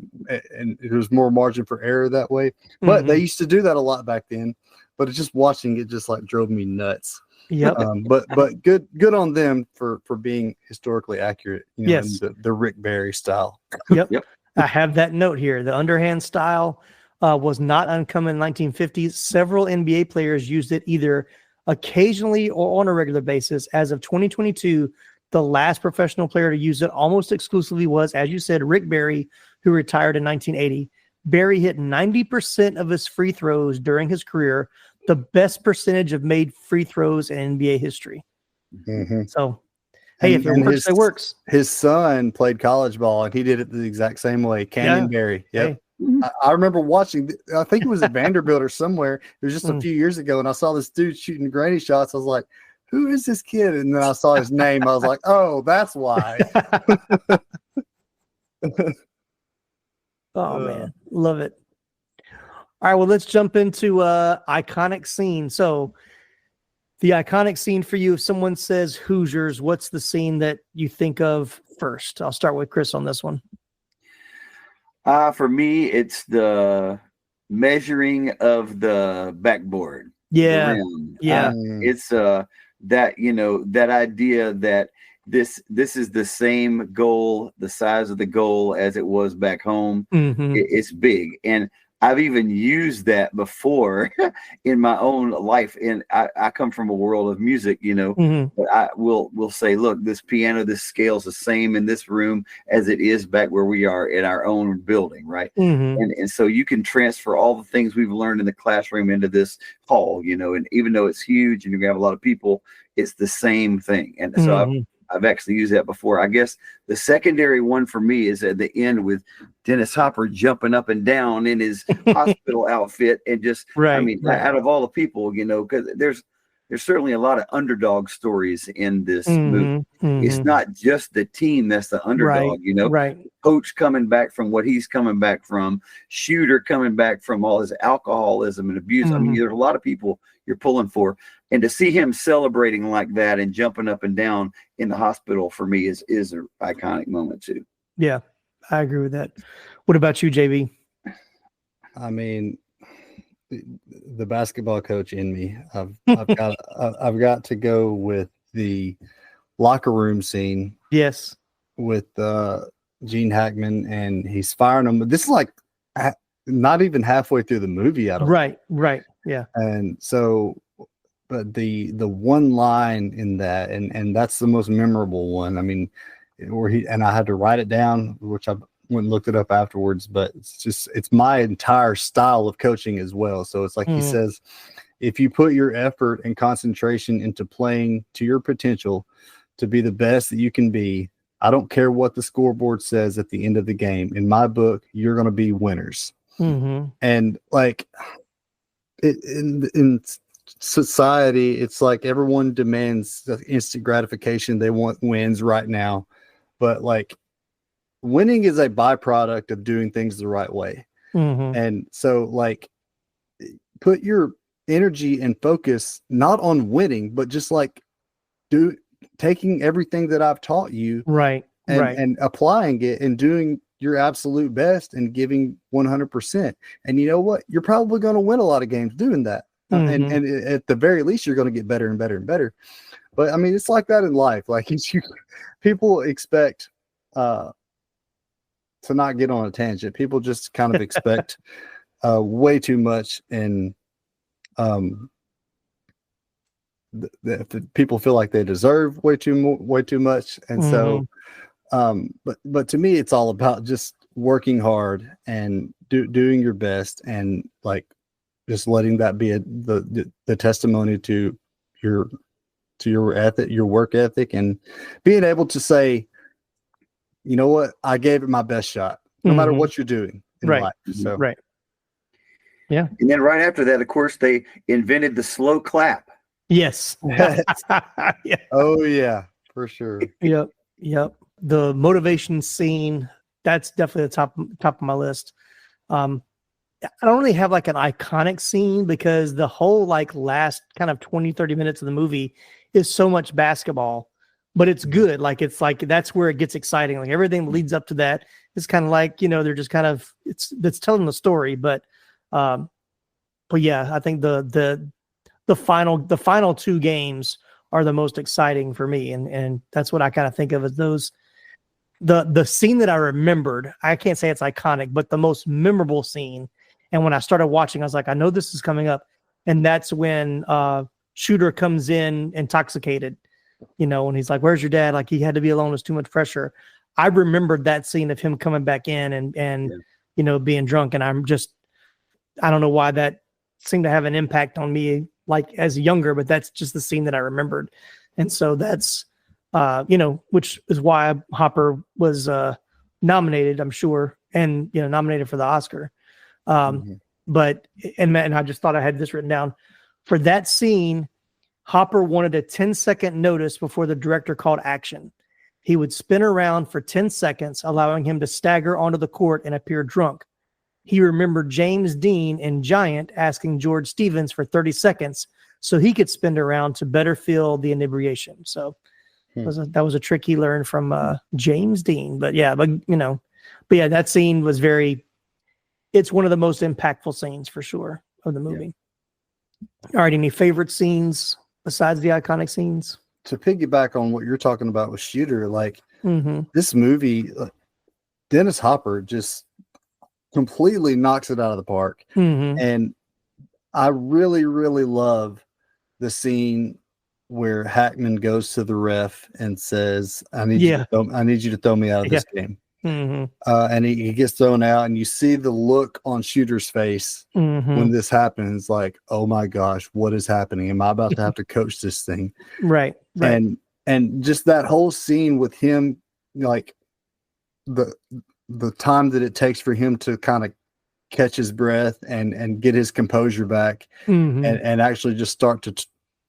And there's more margin for error that way. But they used to do that a lot back then. But it's just watching it just like drove me nuts. Yep. But good on them for being historically accurate. Yes. In the Rick Barry style. Yep. I have that note here. The underhand style was not uncommon in the 1950s. Several NBA players used it either occasionally or on a regular basis. As of 2022, the last professional player to use it almost exclusively was, as you said, Rick Barry, who retired in 1980. Barry hit 90% of his free throws during his career, the best percentage of made free throws in NBA history. So, hey, if it works, it works. His son played college ball, and he did it the exact same way. Canyon Barry. Yep. Hey. I remember watching, I think it was at Vanderbilt or somewhere. It was just a few years ago, and I saw this dude shooting Grady shots. I was like, who is this kid? And then I saw his name. I was like, oh, that's why. Oh, man. Love it. All right, well, let's jump into iconic scene. So the iconic scene for you, if someone says Hoosiers, what's the scene that you think of first? I'll start with Chris on this one. For me, it's the measuring of the backboard. Yeah. Yeah. It's that, that idea that this is the same goal, the size of the goal as it was back home. It's big. And I've even used that before in my own life. And I come from a world of music, but I will say, look, this piano, this scale's the same in this room as it is back where we are in our own building. Right. And so you can transfer all the things we've learned in the classroom into this hall, and even though it's huge and you have a lot of people, it's the same thing. And so I've actually used that before. I guess the secondary one for me is at the end with Dennis Hopper jumping up and down in his hospital outfit and just, out of all the people, because there's certainly a lot of underdog stories in this movie. It's not just the team that's the underdog, Coach coming back from what he's coming back from, shooter coming back from all his alcoholism and abuse. I mean, there's a lot of people you're pulling for. And to see him celebrating like that and jumping up and down in the hospital for me is an iconic moment too. Yeah, I agree with that. What about you, JB? I mean, the basketball coach in me, I've got to go with the locker room scene. Yes, with Gene Hackman, and he's firing them. This is like not even halfway through the movie. I don't. Right. Yeah. And so. But the one line in that, and that's the most memorable one. I mean, where I had to write it down, which I went and looked it up afterwards, but it's my entire style of coaching as well. So it's like he says, if you put your effort and concentration into playing to your potential to be the best that you can be, I don't care what the scoreboard says at the end of the game. In my book, you're going to be winners. And like in society, it's like everyone demands instant gratification. They want wins right now, but like winning is a byproduct of doing things the right way. And so like put your energy and focus not on winning, but just like taking everything that I've taught you and applying it and doing your absolute best and giving 100%. And you know what, you're probably going to win a lot of games doing that. And at the very least, you're going to get better and better and better. But I mean, it's like that in life. Like people expect not get on a tangent, people just kind of expect way too much, and the people feel like they deserve way too much, and so but to me it's all about just working hard and doing your best, and like just letting that be the testimony to your ethic, your work ethic, and being able to say, you know what, I gave it my best shot, no matter what you're doing in life. So right. Yeah. And then right after that, of course, they invented the slow clap. Yes. Yeah. Oh yeah, for sure. Yep. The motivation scene, that's definitely the top of my list. I don't really have like an iconic scene because the whole like last kind of 20-30 minutes of the movie is so much basketball, but it's good. Like, it's like, that's where it gets exciting. Like everything that leads up to that is kind of like, they're just kind of, it's telling the story, but yeah, I think the final two games are the most exciting for me. And that's what I kind of think of as those, the scene that I remembered. I can't say it's iconic, but the most memorable scene. And when I started watching, I was like, I know this is coming up. And that's when Shooter comes in intoxicated, and he's like, where's your dad? Like, he had to be alone. It's too much pressure. I remembered that scene of him coming back in and being drunk. And I don't know why that seemed to have an impact on me, like as younger, but that's just the scene that I remembered. And so that's, which is why Hopper was nominated, I'm sure, and, nominated for the Oscar. But I just thought I had this written down for that scene. Hopper wanted a 10-second notice before the director called action. He would spin around for 10 seconds, allowing him to stagger onto the court and appear drunk. He remembered James Dean in Giant asking George Stevens for 30 seconds so he could spin around to better feel the inebriation. So that was a trick he learned from James Dean. But yeah, that scene was it's one of the most impactful scenes for sure of the movie. Yeah. All right. Any favorite scenes besides the iconic scenes? To piggyback on what you're talking about with Shooter, like this movie, Dennis Hopper just completely knocks it out of the park. And I really, really love the scene where Hackman goes to the ref and says, I need you to throw me out of this game. And he gets thrown out, and you see the look on Shooter's face when this happens, like, oh my gosh, what is happening? Am I about to have to coach this thing? Right. And just that whole scene with him, like the time that it takes for him to kind of catch his breath and get his composure back and actually just start to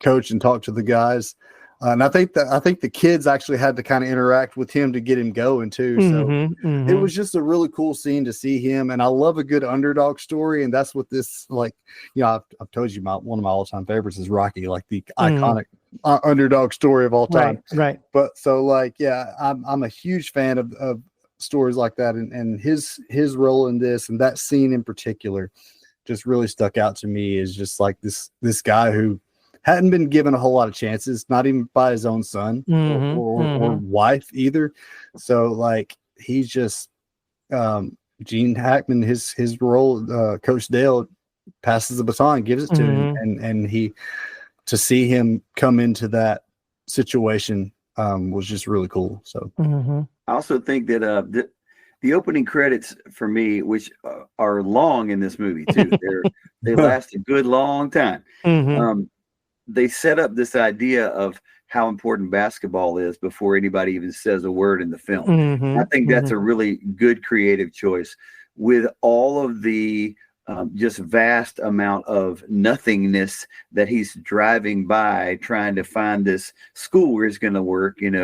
coach and talk to the guys. And I think the kids actually had to kind of interact with him to get him going too. So it was just a really cool scene to see him. And I love a good underdog story. And that's what this, like, I've told you one of my all-time favorites is Rocky, like the iconic underdog story of all time. Right. But so like, yeah, I'm a huge fan of stories like that. And his role in this, and that scene in particular just really stuck out to me, is just like this guy who hadn't been given a whole lot of chances, not even by his own son or wife either. So like, he's just Gene Hackman, his role, Coach Dale passes the baton, gives it to him, and he, to see him come into that situation was just really cool. So I also think that the opening credits for me, which are long in this movie too, they last a good long time. They set up this idea of how important basketball is before anybody even says a word in the film. I think that's a really good creative choice, with all of the just vast amount of nothingness that he's driving by, trying to find this school where he's going to work, and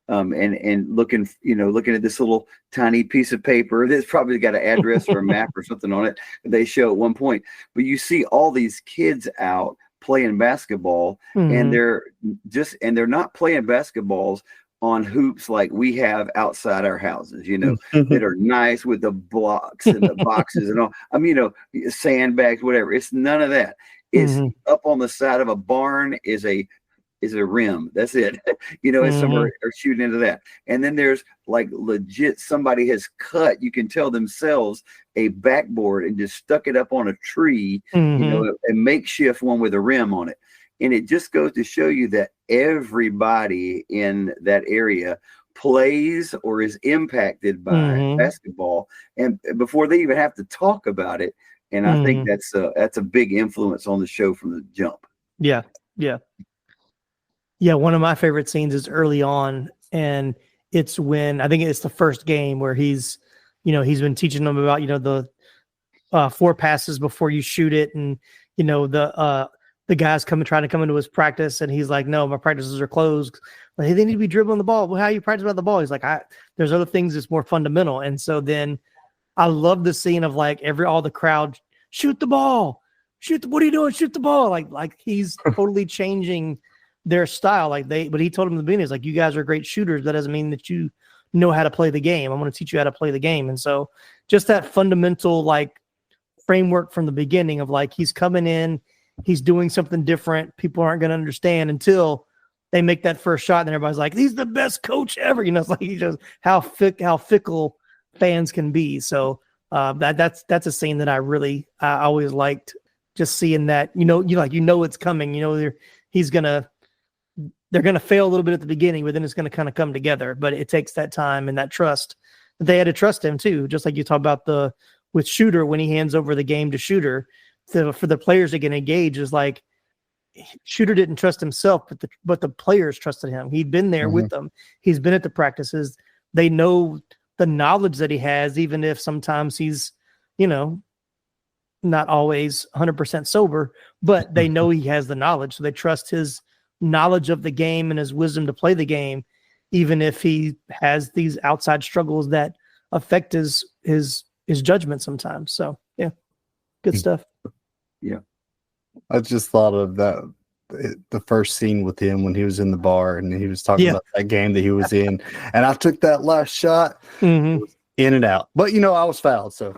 looking at this little tiny piece of paper that's probably got an address or a map or something on it that they show at one point. But you see all these kids out playing basketball, and they're not playing basketballs on hoops like we have outside our houses, that are nice with the blocks and the boxes and all. Sandbags, whatever. It's none of that. It's up on the side of a barn is a is a rim. That's it. And some are shooting into that. And then there's like legit somebody has cut, you can tell themselves, a backboard and just stuck it up on a tree, a makeshift one with a rim on it. And it just goes to show you that everybody in that area plays or is impacted by basketball, and before they even have to talk about it. And I think that's a big influence on the show from the jump. Yeah. One of my favorite scenes is early on, and it's when I think it's the first game where he's been teaching them about the 4 passes before you shoot it, and the guys trying to come into his practice, and he's like, no, my practices are closed. Like, hey, they need to be dribbling the ball. Well, how you practice about the ball? He's like, there's other things that's more fundamental. And so then I love the scene of like all the crowd, shoot the ball, what are you doing? Shoot the ball. Like he's totally changing their style. But he told him in the beginning, he's like, you guys are great shooters. That doesn't mean that you know how to play the game. I'm going to teach you how to play the game. And so just that fundamental like framework from the beginning of like, he's coming in, he's doing something different. People aren't going to understand until they make that first shot. And everybody's like, he's the best coach ever. It's like, he just how fickle fans can be. So that's a scene that I always liked, just seeing that, it's coming, they're going to fail a little bit at the beginning, but then it's going to kind of come together. But it takes that time and that trust. They had to trust him too. Just like you talk about with Shooter, when he hands over the game to Shooter, for the players to get engaged, is like Shooter didn't trust himself, but the players trusted him. He'd been there with them. He's been at the practices. They know the knowledge that he has, even if sometimes he's, not always 100% sober, but they know he has the knowledge. So they trust his knowledge of the game and his wisdom to play the game, even if he has these outside struggles that affect his judgment sometimes. So yeah, good stuff. Yeah. I just thought of that, the first scene with him when he was in the bar and he was talking about that game that he was in. And I took that last shot in and out. But, I was fouled. So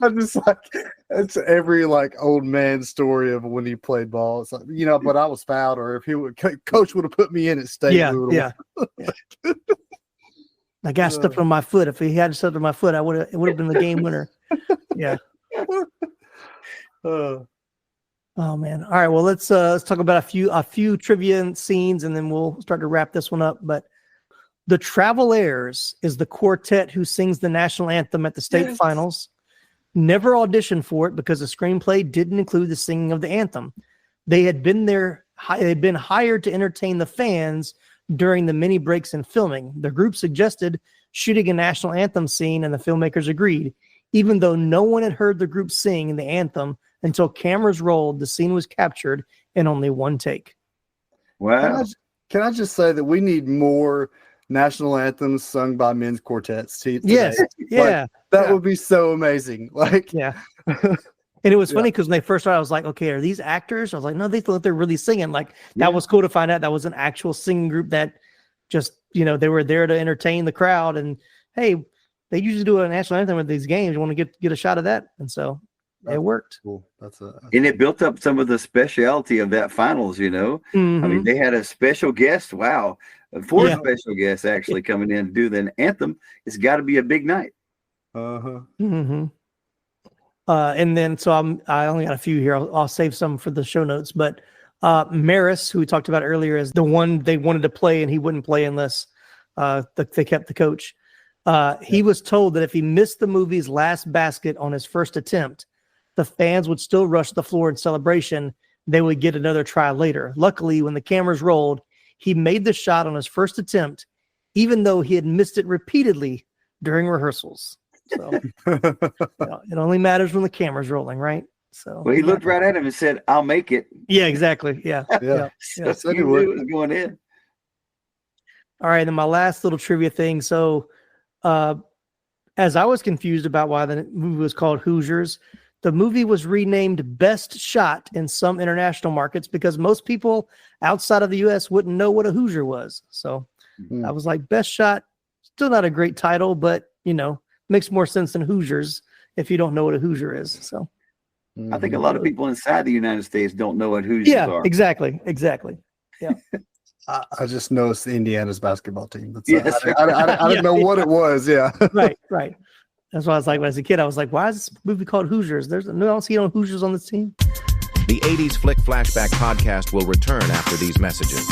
I'm just like, it's every like old man story of when he played ball. It's like, but I was fouled, or if coach would have put me in at state. Yeah. That guy stepped on my foot. If he had stepped on my foot, it would have been the game winner. Yeah. Oh man. All right. Well, let's talk about a few trivia scenes, and then we'll start to wrap this one up. But the Travelers is the quartet who sings the national anthem at the state finals. Never auditioned for it because the screenplay didn't include the singing of the anthem. They had been there. They'd been hired to entertain the fans during the mini breaks in filming. The group suggested shooting a national anthem scene, and the filmmakers agreed. Even though no one had heard the group sing the anthem until cameras rolled, the scene was captured in only one take. Wow. Can I just say that we need more national anthems sung by men's quartets today? Yes. Yeah. That would be so amazing. Yeah. And it was funny because when they first started, I was like, okay, are these actors? I was like, no, they thought they're really singing. That was cool to find out that was an actual singing group that just, they were there to entertain the crowd. And hey, they usually do a national anthem with these games. You want to get a shot of that. And so it worked. Cool. And it built up some of the speciality of that finals, I mean, they had a special guest. Wow. 4 special guests actually coming in to do the anthem. It's got to be a big night. And then, so I only got a few here. I'll save some for the show notes, but Maris, who we talked about earlier, is the one they wanted to play, and he wouldn't play unless they kept the coach. He was told that if he missed the movie's last basket on his first attempt, the fans would still rush the floor in celebration. They would get another try later. Luckily, when the cameras rolled, he made the shot on his first attempt, even though he had missed it repeatedly during rehearsals. So it only matters when the camera's rolling, right? So he looked right at him and said, "I'll make it." Yeah, exactly. Yeah. So he knew it was going in. All right, then my last little trivia thing. So as I was confused about why the movie was called Hoosiers, the movie was renamed Best Shot in some international markets because most people outside of the U.S. wouldn't know what a Hoosier was. So I was like, Best Shot, still not a great title, but, makes more sense than Hoosiers if you don't know what a Hoosier is. So, I think a lot of people inside the United States don't know what Hoosiers are. Yeah, exactly. Yeah. I just noticed Indiana's basketball team. That's Yes. I didn't know what it was. Yeah. Right. That's why I was like, as a kid, I was like, why is this movie called Hoosiers? I don't see no Hoosiers on this team. The 80s Flick Flashback Podcast will return after these messages.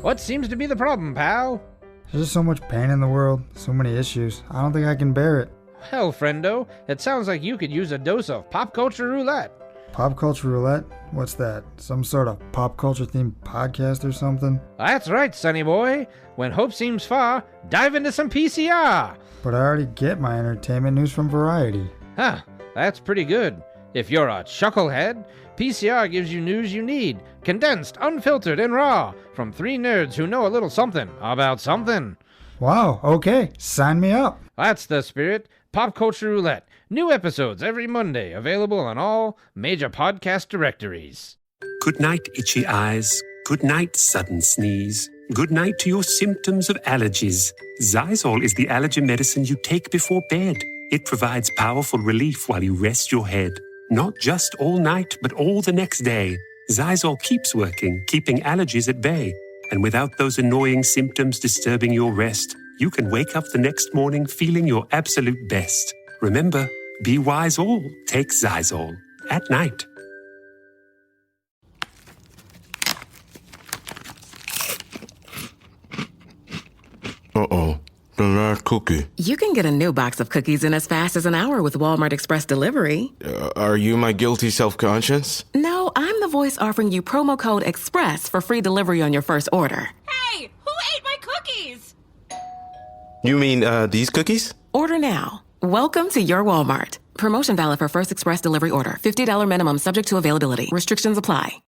What seems to be the problem, pal? There's just so much pain in the world, so many issues. I don't think I can bear it. Hell, friendo, it sounds like you could use a dose of pop culture roulette. Pop culture roulette? What's that? Some sort of pop culture themed podcast or something? That's right, sonny boy. When hope seems far, dive into some PCR. But I already get my entertainment news from Variety. Huh, that's pretty good. If you're a chucklehead, PCR gives you news you need, condensed, unfiltered, and raw, from three nerds who know a little something about something. Wow, okay, sign me up. That's the spirit. Pop Culture Roulette. New episodes every Monday, available on all major podcast directories. Good night, itchy eyes. Good night, sudden sneeze. Good night to your symptoms of allergies. Zysol is the allergy medicine you take before bed. It provides powerful relief while you rest your head. Not just all night, but all the next day. Zysol keeps working, keeping allergies at bay. And without those annoying symptoms disturbing your rest, you can wake up the next morning feeling your absolute best. Remember, be wise all, take Zysol. At night. Uh-oh, the last cookie. You can get a new box of cookies in as fast as an hour with Walmart Express Delivery. Are you my guilty self-conscience? No, I'm the voice offering you promo code EXPRESS for free delivery on your first order. Hey, who ate my cookies? You mean, these cookies? Order now. Welcome to your Walmart. Promotion valid for first express delivery order. $50 minimum subject to availability. Restrictions apply.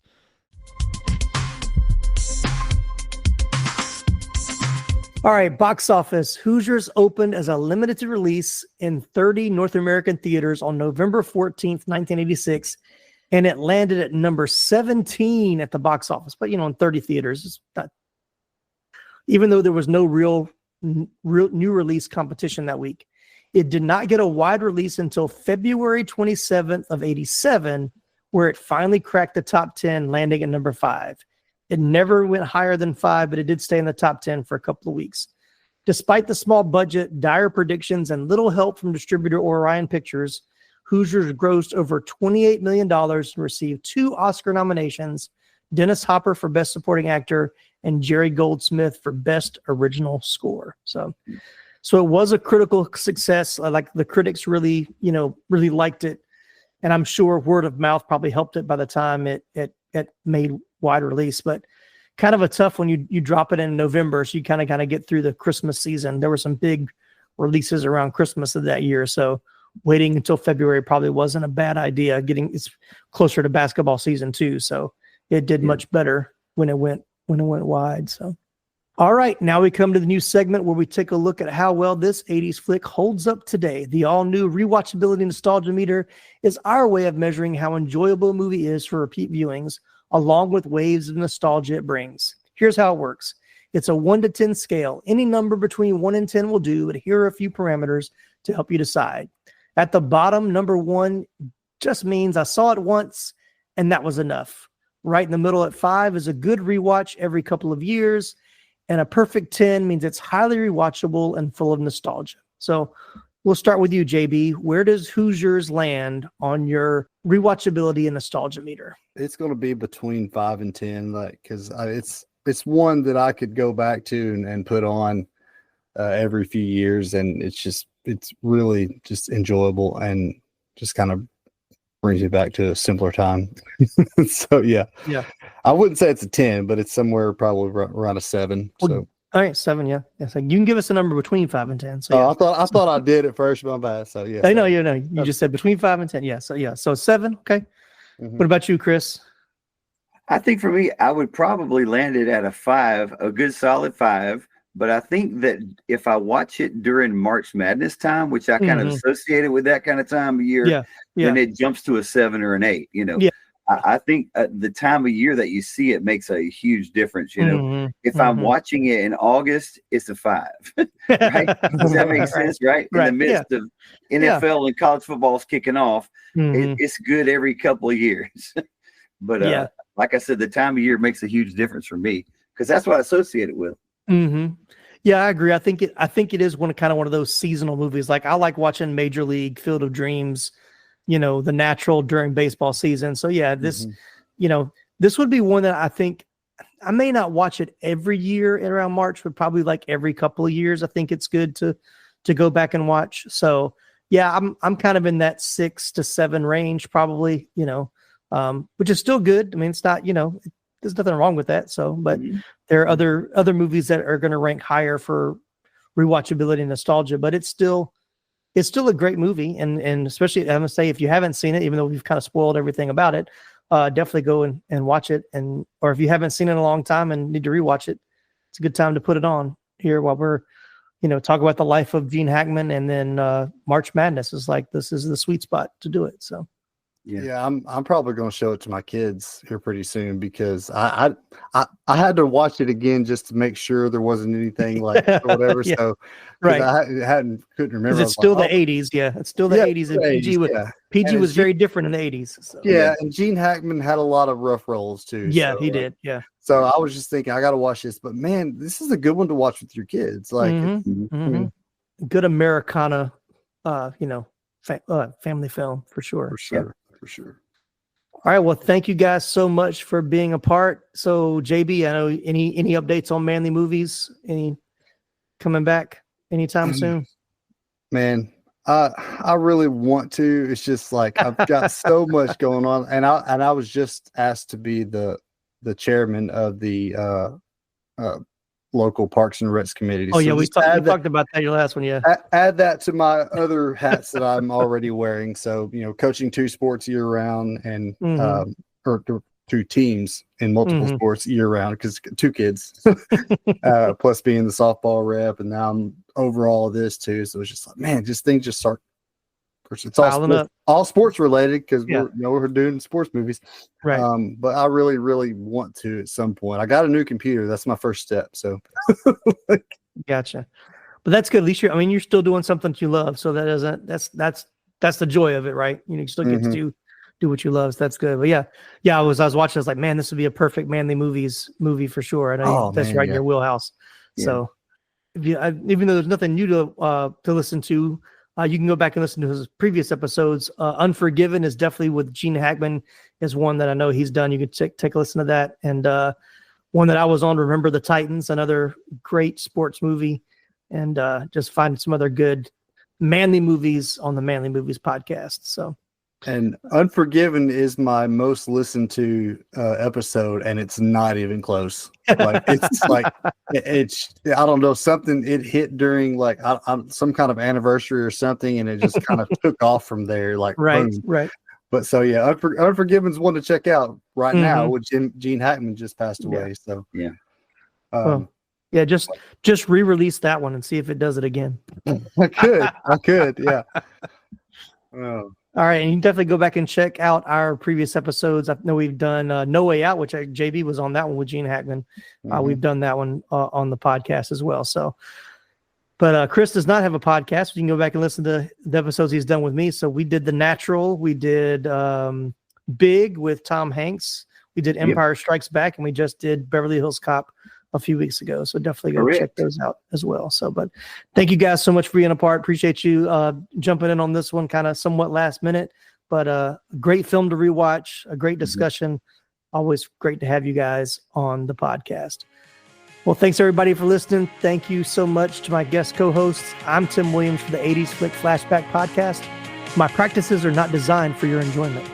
All right, box office. Hoosiers opened as a limited release in 30 North American theaters on November 14th, 1986, and it landed at number 17 at the box office. But, in 30 theaters, it's not, even though there was no real new release competition that week. It did not get a wide release until February 27th of 87, where it finally cracked the top 10, landing at number 5. It never went higher than 5, but it did stay in the top 10 for a couple of weeks. Despite the small budget, dire predictions, and little help from distributor Orion Pictures, Hoosiers grossed over $28 million and received 2 Oscar nominations, Dennis Hopper for Best Supporting Actor and Jerry Goldsmith for Best Original Score. So it was a critical success. Like the critics really liked it. And I'm sure word of mouth probably helped it by the time it made wide release, but kind of a tough when you drop it in November. So you kind of get through the Christmas season. There were some big releases around Christmas of that year. So waiting until February probably wasn't a bad idea. It's closer to basketball season too. So it did much better when it went wide. So, all right, now we come to the new segment where we take a look at how well this 80s flick holds up today. The all-new Rewatchability Nostalgia Meter is our way of measuring how enjoyable a movie is for repeat viewings, along with waves of nostalgia it brings. Here's how it works. It's a 1 to 10 scale. Any number between 1 and 10 will do, but here are a few parameters to help you decide. At the bottom, number 1 just means I saw it once, and that was enough. Right in the middle at 5 is a good rewatch every couple of years. And a perfect 10 means it's highly rewatchable and full of nostalgia. So we'll start with you, JB. Where does Hoosiers land on your rewatchability and nostalgia meter? It's going to be between 5 and 10, because it's one that I could go back to and put on every few years, and it's really just enjoyable and just kind of brings you back to a simpler time. So yeah. I wouldn't say it's a 10, but it's somewhere probably around a 7. So all right, 7. Yeah, so you can give us a number between 5 and 10. So I thought I did at first, my bad. So yeah, I know you just said between 5 and 10. Yeah, so 7. Okay. Mm-hmm. What about you, Chris? I think for me, I would probably land it at a 5, a good solid 5. But I think that if I watch it during March Madness time, which I kind of associated with that kind of time of year, then it jumps to a 7 or an 8. I think the time of year that you see it makes a huge difference. You know, if I'm watching it in August, it's a 5. Right? Does that make sense? Right? In the midst of NFL and college football's kicking off, it's good every couple of years. But like I said, the time of year makes a huge difference for me because that's what I associate it with. Yeah, I agree. I think it is one of those seasonal movies. Like I like watching Major League, Field of Dreams, The Natural during baseball season. So yeah, this, this would be one that I think I may not watch it every year around March, but probably like every couple of years. I think it's good to go back and watch. So yeah, I'm kind of in that 6 to 7 range, probably, which is still good. I mean, it's not, there's nothing wrong with that. So, but there are other movies that are going to rank higher for rewatchability and nostalgia, but it's still a great movie. And especially, I'm gonna say, if you haven't seen it, even though we've kind of spoiled everything about it, definitely go and watch it. Or if you haven't seen it in a long time and need to rewatch it, it's a good time to put it on here while we're, talk about the life of Gene Hackman, and then March Madness is like, this is the sweet spot to do it. So. Yeah, I'm probably going to show it to my kids here pretty soon because I had to watch it again just to make sure there wasn't anything like whatever. So right, couldn't remember. It's still the 80s. Yeah, it's still the 80s. And PG was very different in the 80s. So. Yeah, and Gene Hackman had a lot of rough roles too. Yeah, he did. Yeah. So I was just thinking, I got to watch this, but man, this is a good one to watch with your kids. Like, good Americana, family film for sure. For sure. All right. Well, thank you guys so much for being a part. So JB, I know any updates on Manly Movies? Any coming back anytime soon? Man, I really want to. It's just like I've got so much going on, and I was just asked to be the chairman of the local Parks and Recs committee. Oh, so yeah, we talked about that your last one. Yeah, add that to my other hats that I'm already wearing. So coaching 2 sports year round, and or 2 teams in multiple sports year round because 2 kids, plus being the softball rep, and now I'm over all of this too. So it's just like, man, things just start. It's all sports related because we're doing sports movies, right? But I really, really want to at some point. I got a new computer. That's my first step. So, gotcha. But that's good. At least you're still doing something you love. So that's the joy of it, right? You still get to do what you love. So that's good. But yeah. I was watching. I was like, man, this would be a perfect Manly Movies movie for sure. I know that's right in your wheelhouse. Yeah. So even though there's nothing new to listen to. You can go back and listen to his previous episodes. Unforgiven is definitely with Gene Hackman, is one that I know he's done. You can take a listen to that. And one that I was on, Remember the Titans, another great sports movie. And just find some other good Manly Movies on the Manly Movies podcast. So, and Unforgiven is my most listened to episode, and it's not even close. Like it's I don't know, something it hit during like some kind of anniversary or something, and it just kind of took off from there. Like right. But so yeah, Unforgiven's one to check out right now. Which Gene Hackman just passed away. So yeah. Just re-release that one and see if it does it again. I could. Yeah. Oh. All right, and you can definitely go back and check out our previous episodes. I know we've done No Way Out, which JB was on that one with Gene Hackman. We've done that one on the podcast as well. So, but Chris does not have a podcast. You can go back and listen to the episodes he's done with me. So we did The Natural, we did Big with Tom Hanks, we did Empire Strikes Back, and we just did Beverly Hills Cop a few weeks ago. So definitely go check those out as well. So, but thank you guys so much for being a part. Appreciate you jumping in on this one, kind of somewhat last minute, but great film to rewatch, a great discussion. Always great to have you guys on the podcast. Well, thanks everybody for listening. Thank you so much to my guest co-hosts. I'm Tim Williams for the 80s Flick Flashback Podcast. My practices are not designed for your enjoyment.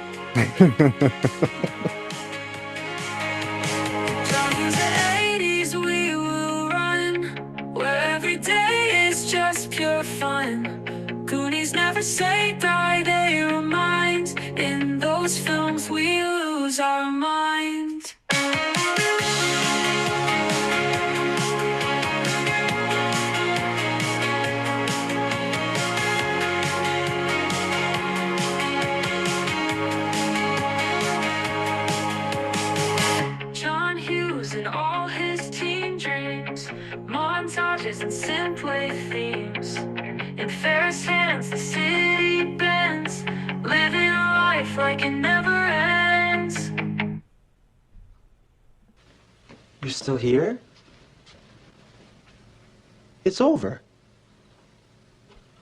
Pure fun. Goonies never say die, they remind. In those films we lose our mind. montages and synthwave themes. In Ferris hands, the city bends, living a life like it never ends. You're still here? It's over.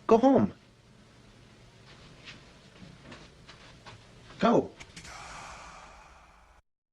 Go home. Go.